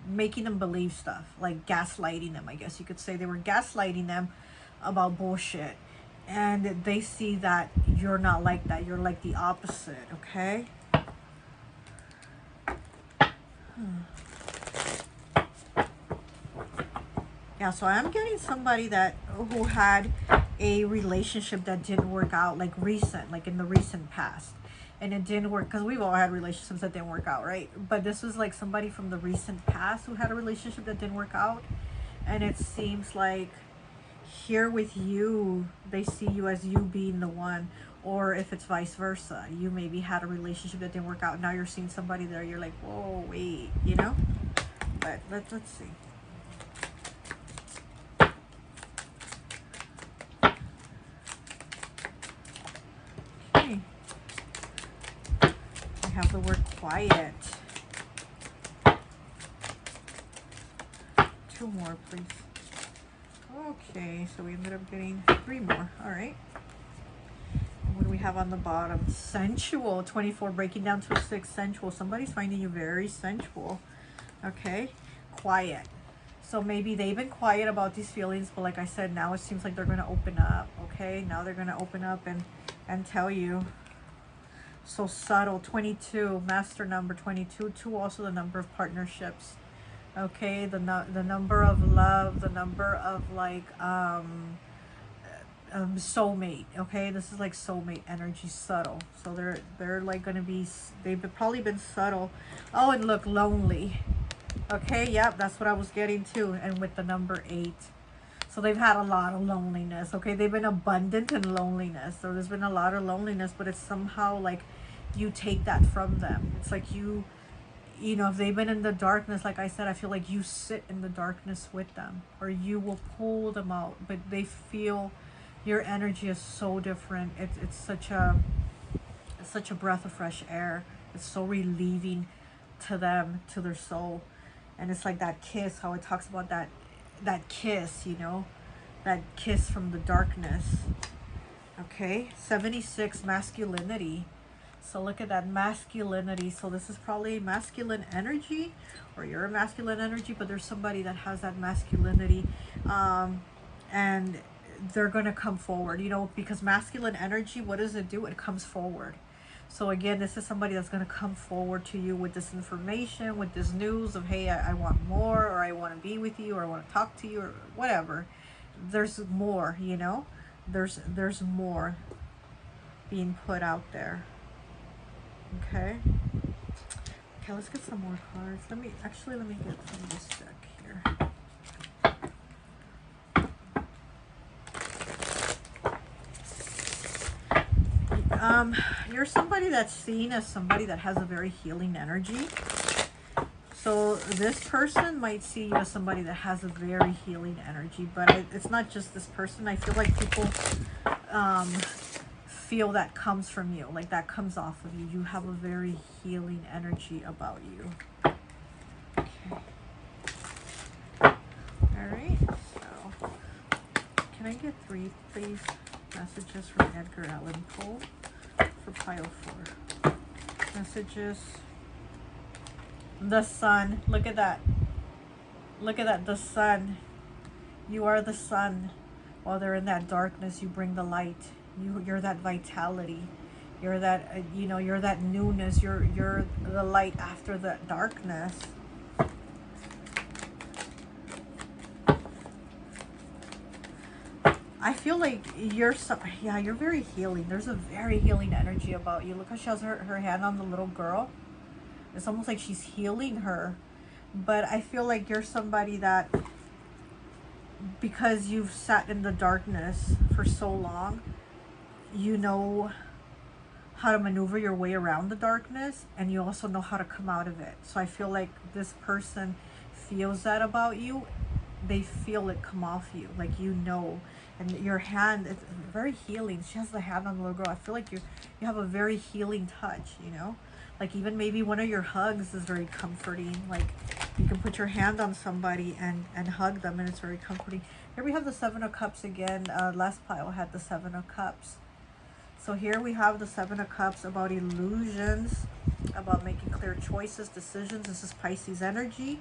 making them believe stuff, like gaslighting them, I guess you could say. They were gaslighting them about bullshit. And they see that you're not like that. You're like the opposite, okay? Yeah, so I'm getting somebody that who had a relationship that didn't work out, like recent, like in the recent past. And it didn't work, because we've all had relationships that didn't work out, right? But this was like somebody from the recent past who had a relationship that didn't work out. And it seems like here with you, they see you as you being the one. Or if it's vice versa, you maybe had a relationship that didn't work out. Now you're seeing somebody there, you're like, whoa, wait, you know? But let's see. Okay. I have the word quiet. 2 more, please. Okay, so we ended up getting 3 more. All right. What do we have on the bottom? Sensual. 24, breaking down to a 6. Sensual. Somebody's finding you very sensual. Okay. Quiet. So maybe they've been quiet about these feelings, but like I said, now it seems like they're going to open up. Okay. Now they're going to open up and tell you. So subtle. 22. Master number 22. 2, also the number of partnerships. Okay. The number of love. The number of like soulmate. Okay, this is like soulmate energy. Subtle. So they're like going to be, they've probably been subtle. Oh, and look, lonely. Okay, yep, that's what I was getting to. And with the number 8, so they've had a lot of loneliness. Okay, they've been abundant in loneliness. So there's been a lot of loneliness, but it's somehow like you take that from them. It's like you know, if they've been in the darkness, like I said, I feel like you sit in the darkness with them, or you will pull them out. But they feel your energy is so different. It's such a breath of fresh air. It's so relieving to them, to their soul. And it's like that kiss, how it talks about that kiss, you know, that kiss from the darkness. Okay, 76, masculinity. So look at that masculinity. So this is probably masculine energy, or you're a masculine energy, but there's somebody that has that masculinity, and they're going to come forward, you know, because masculine energy, what does it do? It comes forward. So again, this is somebody that's going to come forward to you with this information, with this news of, hey, I want more, or I want to be with you, or I want to talk to you, or whatever. There's more, you know, there's more being put out there. Okay, let's get some more cards. Let me get from this deck here. You're somebody that's seen as somebody that has a very healing energy. So this person might see you as somebody that has a very healing energy, but it's not just this person. I feel like people feel that comes from you, like that comes off of you. You have a very healing energy about you. Okay. All right, so can I get 3, please? Messages from Edgar Allan Poe for pile 4. Messages. The sun. Look at that. Look at that. The sun. You are the sun. While they're in that darkness, you bring the light. You're that vitality. You're that, you know, you're that newness. You're the light after the darkness. I feel like you're yeah, you're very healing. There's a very healing energy about you. Look how she has her hand on the little girl. It's almost like she's healing her. But I feel like you're somebody that, because you've sat in the darkness for so long, you know how to maneuver your way around the darkness, and you also know how to come out of it. So I feel like this person feels that about you. They feel it come off you, like, you know. And your hand, it's very healing. She has the hand on the little girl. I feel like you have a very healing touch, you know. Like, even maybe one of your hugs is very comforting. Like, you can put your hand on somebody and hug them, and it's very comforting. Here we have the Seven of Cups again. Last pile had the Seven of Cups. So here we have the Seven of Cups, about illusions, about making clear choices, decisions. This is Pisces energy.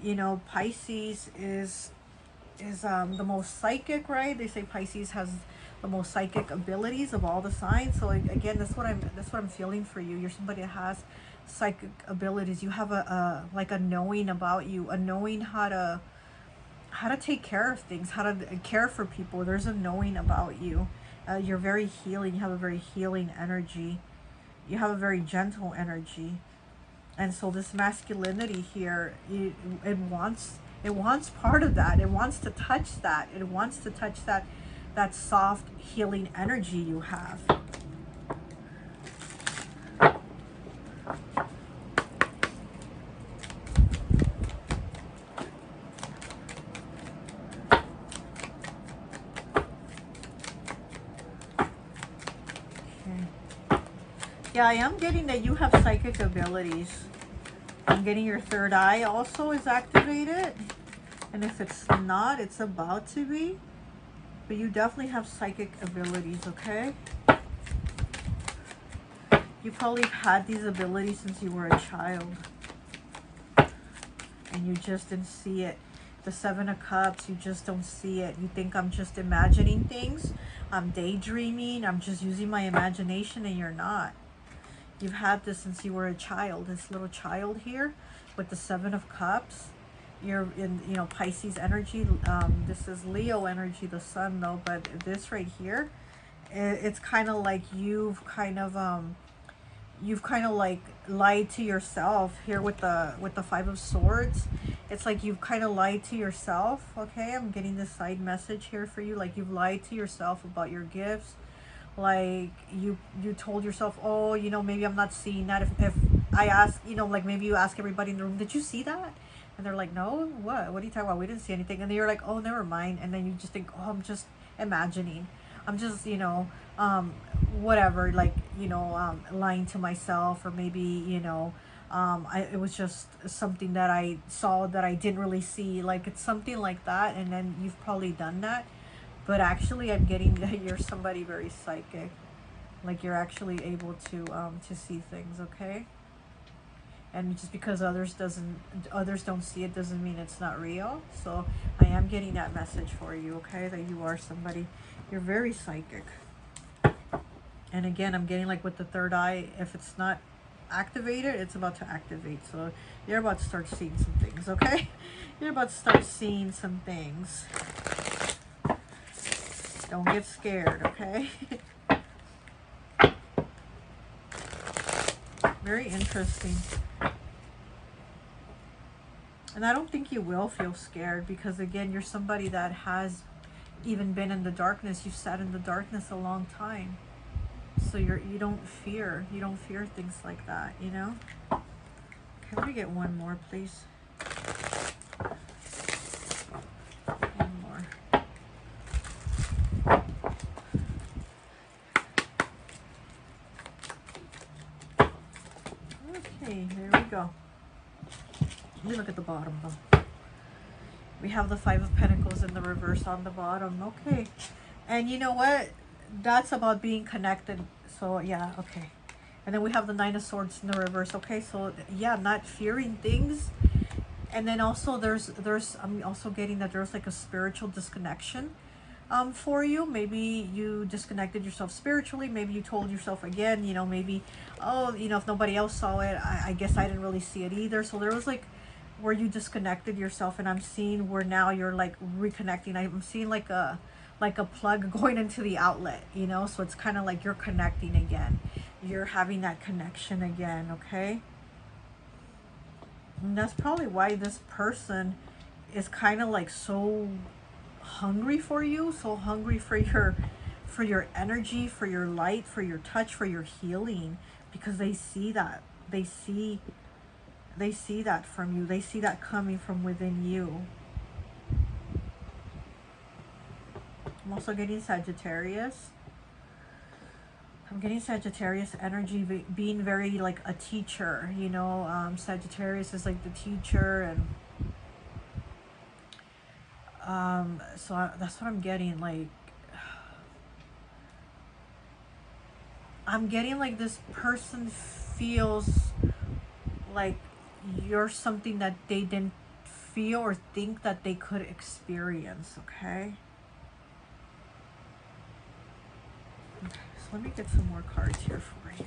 You know, Pisces is the most psychic, right? They say Pisces has the most psychic abilities of all the signs. So again, that's what I'm feeling for you. You're somebody that has psychic abilities. You have like a knowing about you, a knowing how to take care of things, how to care for people. There's a knowing about you. You're very healing. You have a very healing energy. You have a very gentle energy. And so this masculinity here, it wants part of that. It wants to touch that. It wants to touch that soft healing energy you have. Yeah, I am getting that you have psychic abilities. I'm getting your third eye also is activated. And if it's not, it's about to be. But you definitely have psychic abilities, okay? You probably had these abilities since you were a child. And you just didn't see it. The Seven of Cups, you just don't see it. You think I'm just imagining things. I'm daydreaming. I'm just using my imagination, and you're not. You've had this since you were a child. This little child here with the Seven of Cups. You're in, you know, Pisces energy. This is Leo energy, the sun though. But this right here, it's kind of like you've kind of like lied to yourself here with the Five of Swords. It's like you've kind of lied to yourself. Okay, I'm getting this side message here for you. Like, you've lied to yourself about your gifts. Like, you told yourself, oh, you know, maybe I'm not seeing that. If I ask, you know, like, maybe you ask everybody in the room, did you see that? And they're like, no, what are you talking about? We didn't see anything. And then you're like, oh, never mind. And then you just think, oh, I'm just imagining. I'm just, you know, whatever, like, you know, lying to myself. Or maybe, you know, it was just something that I saw that I didn't really see. Like, it's something like that. And then you've probably done that. But actually, I'm getting that you're somebody very psychic. Like, you're actually able to see things, okay? And just because others don't see it doesn't mean it's not real. So I am getting that message for you, okay? That you are somebody, you're very psychic. And again, I'm getting, like, with the third eye, if it's not activated, it's about to activate. So you're about to start seeing some things, okay? You're about to start seeing some things. Don't get scared, okay? Very interesting. And I don't think you will feel scared, because again, you're somebody that has even been in the darkness. You've sat in the darkness a long time. So you don't fear things like that, you know? Can we get one more, please? Okay, there we go. Let me look at the bottom though. We have the Five of Pentacles in the reverse on the bottom. Okay. And you know what? That's about being connected. So yeah, okay. And then we have the Nine of Swords in the reverse. Okay, so yeah, not fearing things. And then also I'm also getting that there's like a spiritual disconnection for you. Maybe you disconnected yourself spiritually. Maybe you told yourself again, you know, maybe, oh, you know, if nobody else saw it, I guess I didn't really see it either. So there was like where you disconnected yourself, and I'm seeing where now you're like reconnecting. I'm seeing like a like a plug going into the outlet, you know? So it's kind of like you're connecting again. You're having that connection again, okay? And that's probably why this person is kind of like so hungry for you, so hungry for your energy, for your light, for your touch, for your healing, because they see that. They see that from you. They see that coming from within you. I'm also getting Sagittarius. I'm getting Sagittarius energy being very like a teacher, you know. Sagittarius is like the teacher, and that's what I'm getting. Like, I'm getting like this person feels like you're something that they didn't feel or think that they could experience, okay? Okay, so let me get some more cards here for you.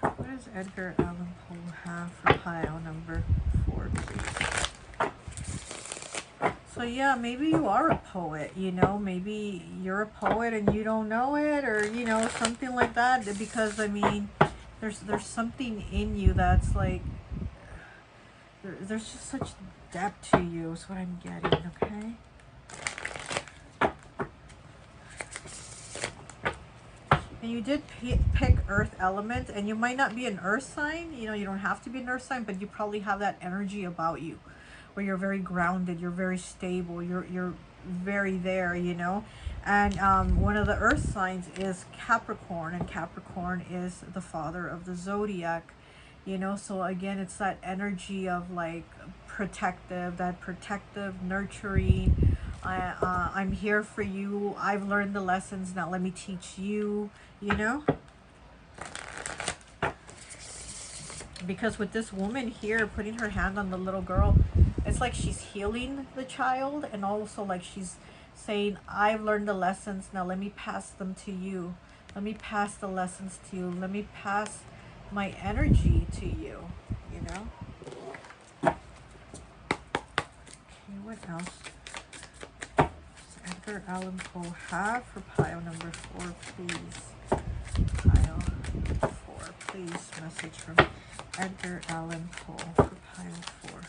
What does Edgar Allan Poe have for pile number 4, please? So yeah, maybe you are a poet, you know, maybe you're a poet and you don't know it, or, you know, something like that, because, I mean, there's something in you that's like, there's just such depth to you is what I'm getting, okay? And you did pick earth element, and you might not be an earth sign, you know, you don't have to be an earth sign, but you probably have that energy about you, where you're very grounded, you're very stable, you're very there, you know. And one of the earth signs is Capricorn, and Capricorn is the father of the zodiac, you know. So again, it's that energy of like protective, that protective, nurturing. I'm here for you. I've learned the lessons. Now let me teach you, you know. Because with this woman here putting her hand on the little girl, it's like she's healing the child, and also like she's saying, I've learned the lessons, now let me pass them to you. Let me pass the lessons to you. Let me pass my energy to you, you know? Okay, what else does Edgar Allan Poe have for pile number 4, please? Pile 4, please. Message from Edgar Allan Poe for pile 4.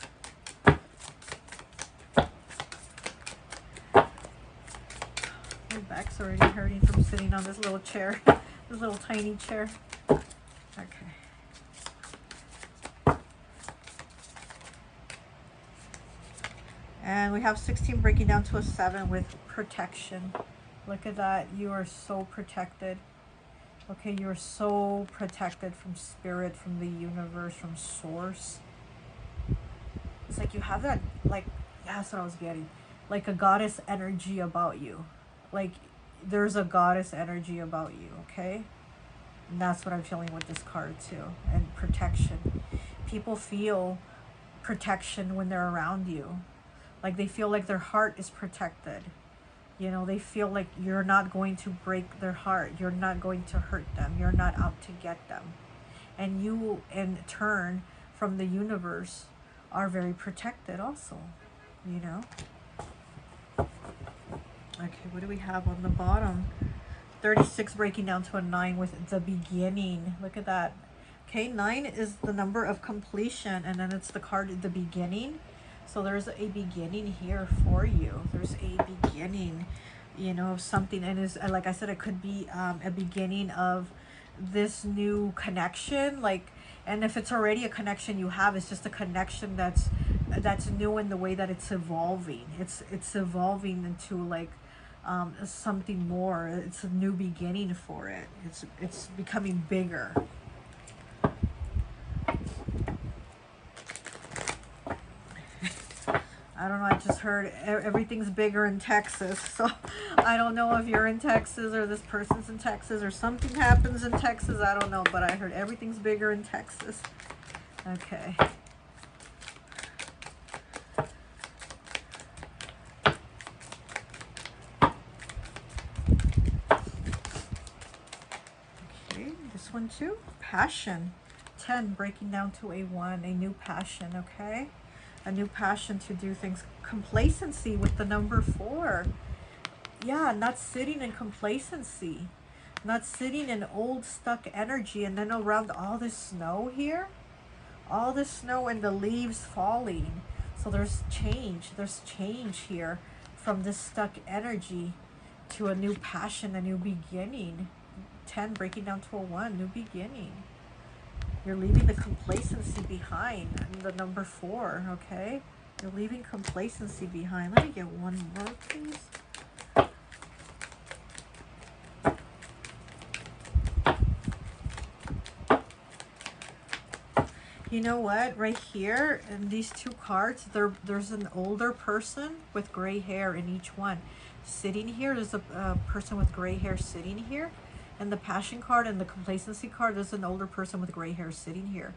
My back's already hurting from sitting on this little chair, this little tiny chair. Okay. And we have 16 breaking down to a 7 with protection. Look at that. You are so protected. Okay, you're so protected from spirit, from the universe, from source. It's like you have that, like, that's what I was getting. Like a goddess energy about you. Like there's a goddess energy about you, okay? And that's what I'm feeling with this card too. And protection. People feel protection when they're around you. Like they feel like their heart is protected. You know, they feel like you're not going to break their heart. You're not going to hurt them. You're not out to get them. And you, in turn, from the universe, are very protected also, you know? Okay, what do we have on the bottom? 36 breaking down to a 9 with the beginning. Look at that. Okay, 9 is the number of completion, and then it's the card, the beginning. So there's a beginning here for you. There's a beginning, you know, of something. And is, like I said, it could be a beginning of this new connection. Like, and if it's already a connection you have, it's just a connection that's new in the way that it's evolving. It's evolving into like something more. It's a new beginning for it. It's becoming bigger. I don't know, I just heard everything's bigger in Texas, so I don't know if you're in Texas or this person's in Texas or something happens in Texas, I don't know, but I heard everything's bigger in Texas. Okay. Okay, this one too, passion. 10 breaking down to a 1, a new passion, okay? A new passion to do things. Complacency with the number 4. Yeah, not sitting in complacency. Not sitting in old stuck energy. And then around all this snow here, all this snow and the leaves falling. So there's change. There's change here from this stuck energy to a new passion, a new beginning. 10 breaking down to a 1, new beginning. You're leaving the complacency behind. And the number 4, okay? You're leaving complacency behind. Let me get one more, please. You know what? Right here in these two cards, there's an older person with gray hair in each one. Sitting here, there's a person with gray hair sitting here. And the passion card and the complacency card, there's an older person with gray hair sitting here.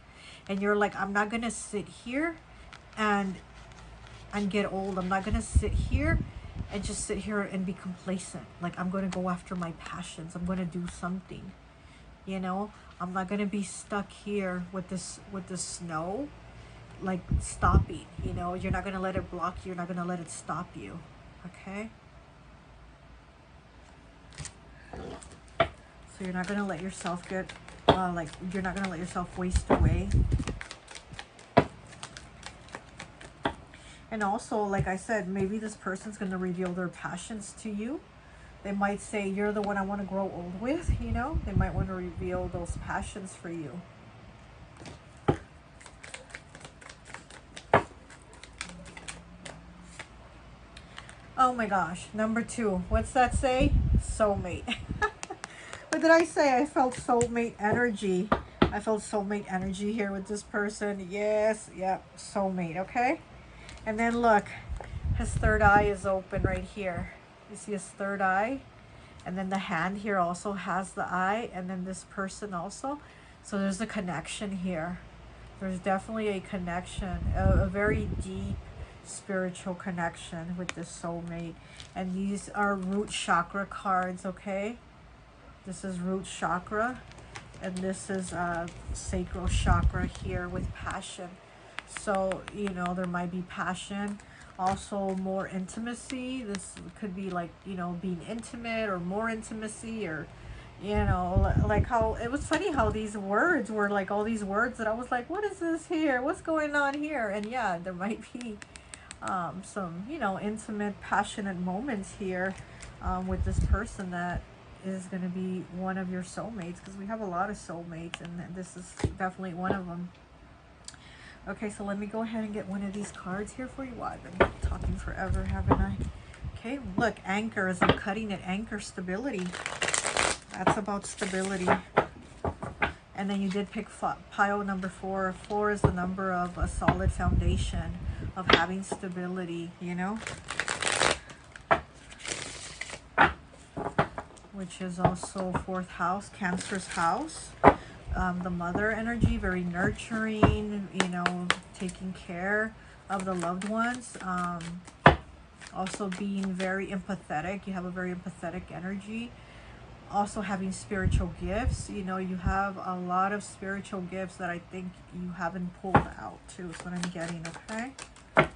And you're like, I'm not going to sit here and get old. I'm not going to sit here and just sit here and be complacent. Like, I'm going to go after my passions. I'm going to do something. You know, I'm not going to be stuck here with this snow, like stopping, you know. You're not going to let it block you. You're not going to let it stop you. Okay? So you're not going to let yourself get, you're not going to let yourself waste away. And also, like I said, maybe this person's going to reveal their passions to you. They might say, you're the one I want to grow old with, you know. They might want to reveal those passions for you. Oh my gosh, number 2. What's that say? Soulmate. What did I say? I felt soulmate energy. I felt soulmate energy here with this person. Yes, yeah, soulmate, okay? And then look, his third eye is open right here. You see his third eye? And then the hand here also has the eye, and then this person also. So there's a connection here. There's definitely a connection, a very deep spiritual connection with this soulmate. And these are root chakra cards, okay? This is root chakra, and this is sacral chakra here with passion. So, you know, there might be passion. Also more intimacy. This could be like, you know, being intimate or more intimacy, or, you know, like how it was funny how these words were like all these words that I was like, what is this here? What's going on here? And yeah, there might be some, you know, intimate, passionate moments here with this person that is going to be one of your soulmates, because we have a lot of soulmates, and this is definitely one of them. Okay, so let me go ahead and get one of these cards here for you. Wow, I've been talking forever, haven't I? Okay, look, anchor, as I'm cutting it, anchor, stability. That's about stability. And then you did pick pile number 4. 4 is the number of a solid foundation, of having stability, you know? Which is also 4th house, Cancer's house. The mother energy, very nurturing, you know, taking care of the loved ones. Also being very empathetic. You have a very empathetic energy. Also having spiritual gifts. You know, you have a lot of spiritual gifts that I think you haven't pulled out too. Is what I'm getting, okay? Okay,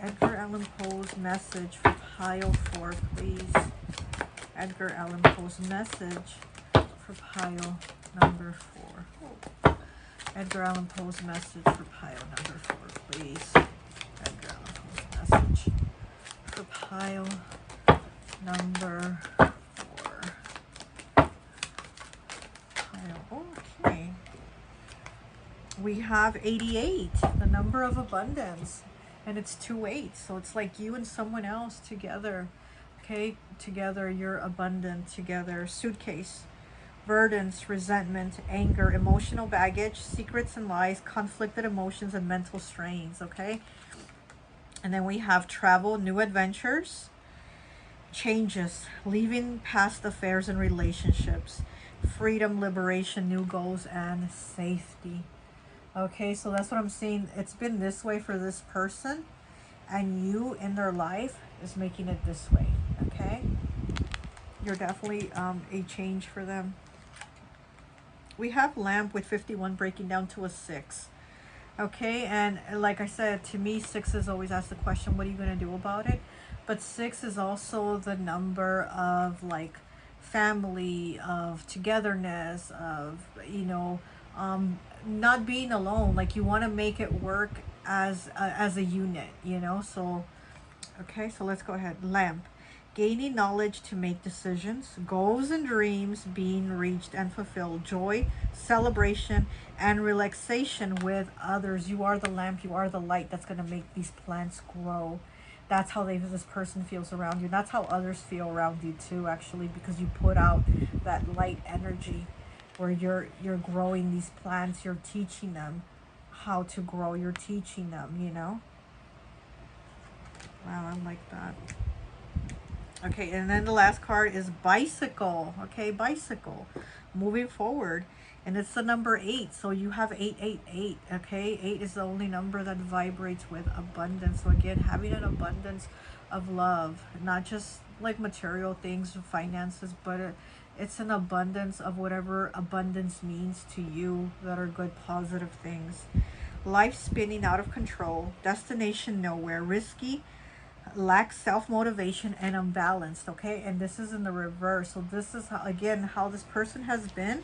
Edgar Allan Poe's message for pile 4, please. Edgar Allan Poe's message for pile number 4. Edgar Allan Poe's message for pile number 4, please. Edgar Allan Poe's message for pile number 4. Pile, okay. We have 88, the number of abundance, and it's 2/8, so it's like you and someone else together. Okay, together, you're abundant together. Suitcase, burdens, resentment, anger, emotional baggage, secrets and lies, conflicted emotions, and mental strains, okay? And then we have travel, new adventures, changes, leaving past affairs and relationships, freedom, liberation, new goals, and safety. Okay, so that's what I'm saying. It's been this way for this person, and you in their life is making it this way, okay? You're definitely a change for them. We have lamp with 51 breaking down to a 6. Okay, and like I said, to me, 6 is always asked the question, what are you going to do about it? But 6 is also the number of like family, of togetherness, of, you know, not being alone. Like you want to make it work as a unit, you know. So okay, so let's go ahead. Lamp. Gaining knowledge to make decisions, goals and dreams being reached and fulfilled, joy, celebration, and relaxation with others. You are the lamp, you are the light that's going to make these plants grow. That's how this person feels around you. That's how others feel around you too, actually, because you put out that light energy where you're growing these plants, you're teaching them how to grow, you're teaching them, you know. Wow, I like that. Okay, and then the last card is bicycle. Okay, bicycle. Moving forward. And it's the number 8. So you have 888. Okay, 8 is the only number that vibrates with abundance. So again, having an abundance of love, not just like material things, finances, but it's an abundance of whatever abundance means to you that are good, positive things. Life spinning out of control, destination nowhere, risky, lacks self-motivation, and unbalanced. Okay, and this is in the reverse. So this is how, again, how this person has been,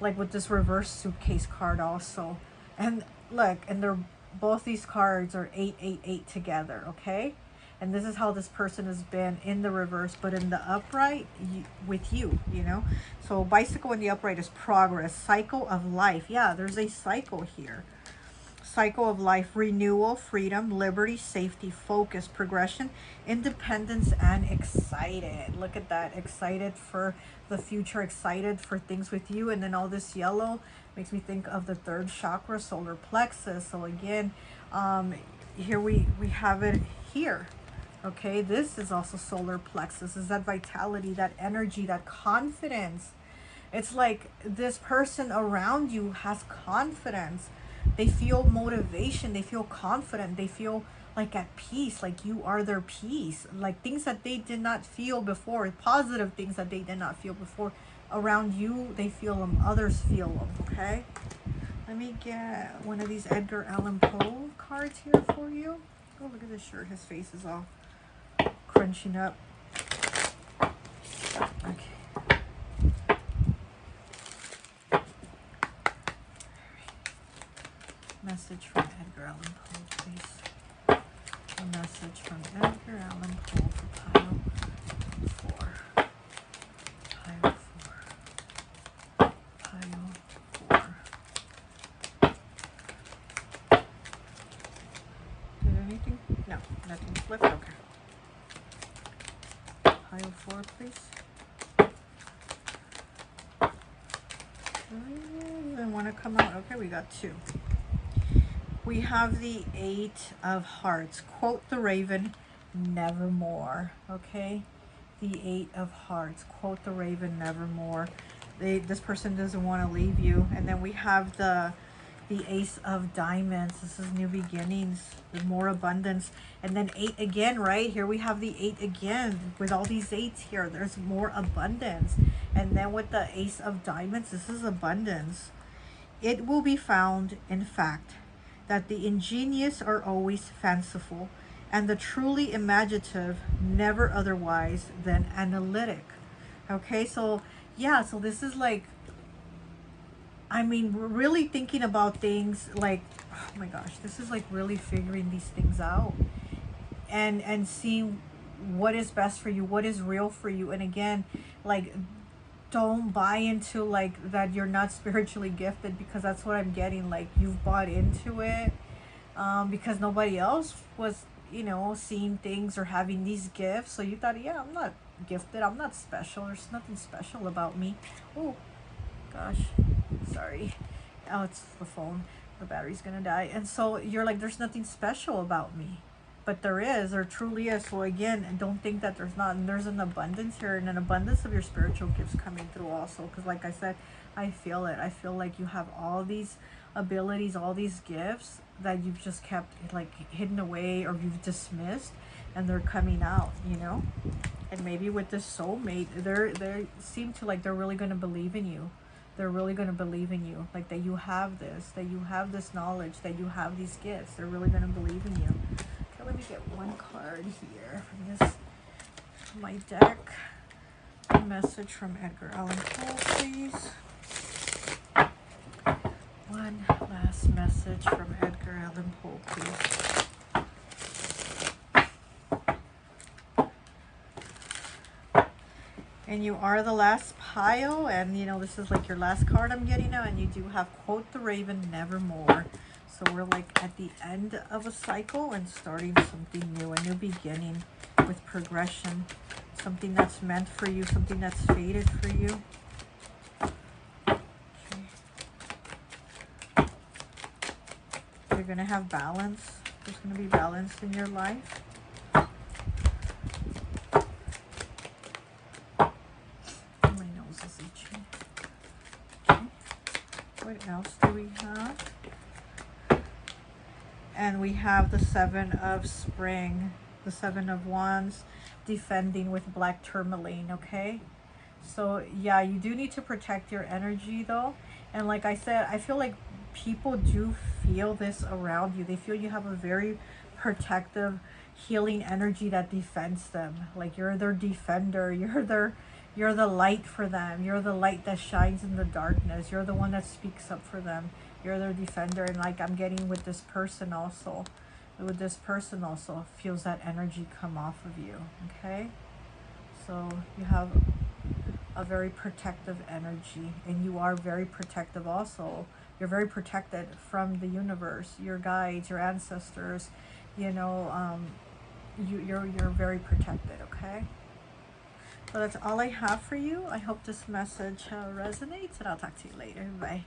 like with this reverse suitcase card also. And look, and they're both, these cards are 888 together. Okay, and this is how this person has been in the reverse, but in the upright, with you, you know. So bicycle in the upright is progress, cycle of life. Yeah, there's a cycle here. Cycle of life, renewal, freedom, liberty, safety, focus, progression, independence, and excited. Look at that. Excited for the future, excited for things with you. And then all this yellow makes me think of the third chakra, solar plexus. So again, here we have it here. Okay, this is also solar plexus. Is that vitality, that energy, that confidence. It's like this person around you has confidence. They feel motivation, they feel confident, they feel like at peace, like you are their peace. Like things that they did not feel before, positive things that they did not feel before, around you, they feel them, others feel them. Okay, let me get one of these Edgar Allan Poe cards here for you. Oh, look at this shirt, his face is all crunching up. Okay. Message from Edgar Allan Poe, please. A message from Edgar Allan Poe for pile 4. Pile 4. Pile 4. Did anything? No, nothing flipped. Okay. Pile 4, please. I want to come out. Okay, we got 2. We have the 8 of Hearts. Quote the Raven, nevermore. Okay, the 8 of Hearts. Quote the Raven, nevermore. This person doesn't want to leave you. And then we have the Ace of Diamonds. This is new beginnings, with more abundance. And then 8 again, right? Here we have the 8 again. With all these 8s here, there's more abundance. And then with the Ace of Diamonds, this is abundance. It will be found, in fact, that the ingenious are always fanciful, and the truly imaginative never otherwise than analytic. Okay, so yeah, so this is like, I mean, we're really thinking about things like, oh my gosh, this is like really figuring these things out and seeing what is best for you, what is real for you. And again, like, don't buy into like that you're not spiritually gifted, because that's what I'm getting. Like, you've bought into it because nobody else was, you know, seeing things or having these gifts. So you thought, yeah, I'm not gifted, I'm not special, there's nothing special about me. Oh gosh, sorry. Oh, it's the phone, the battery's gonna die. And so you're like, there's nothing special about me. But there is, there truly is. So again, don't think that there's not. And there's an abundance here, and an abundance of your spiritual gifts coming through also. Because like I said, I feel it. I feel like you have all these abilities, all these gifts that you've just kept like hidden away, or you've dismissed, and they're coming out, you know. And maybe with this soulmate, they seem to like they're really going to believe in you. they're really going to believe in you, like that you have this, knowledge, that you have these gifts. They're really going to believe in you. Okay, let me get one card here from this, my deck. A message from Edgar Allan Poe, please. One last message from Edgar Allan Poe, please. And you are the last pile, and you know, this is like your last card I'm getting now, and you do have, quote the raven, nevermore. So we're like at the end of a cycle and starting something new, a new beginning with progression, something that's meant for you, something that's fated for you. Okay. You're going to have balance. There's going to be balance in your life. What else do we have? And we have the Seven of Spring, the Seven of Wands, defending with black tourmaline, okay? So yeah, you do need to protect your energy though. And like I said, I feel like people do feel this around you. They feel you have a very protective, healing energy that defends them. Like you're their defender, you're the light for them. You're the light that shines in the darkness. You're the one that speaks up for them. You're their defender. And like I'm getting with this person also, feels that energy come off of you, okay? So you have a very protective energy, and you are very protective also. You're very protected from the universe, your guides, your ancestors, you know, you're very protected, okay? So that's all I have for you. I hope this message resonates, and I'll talk to you later. Bye.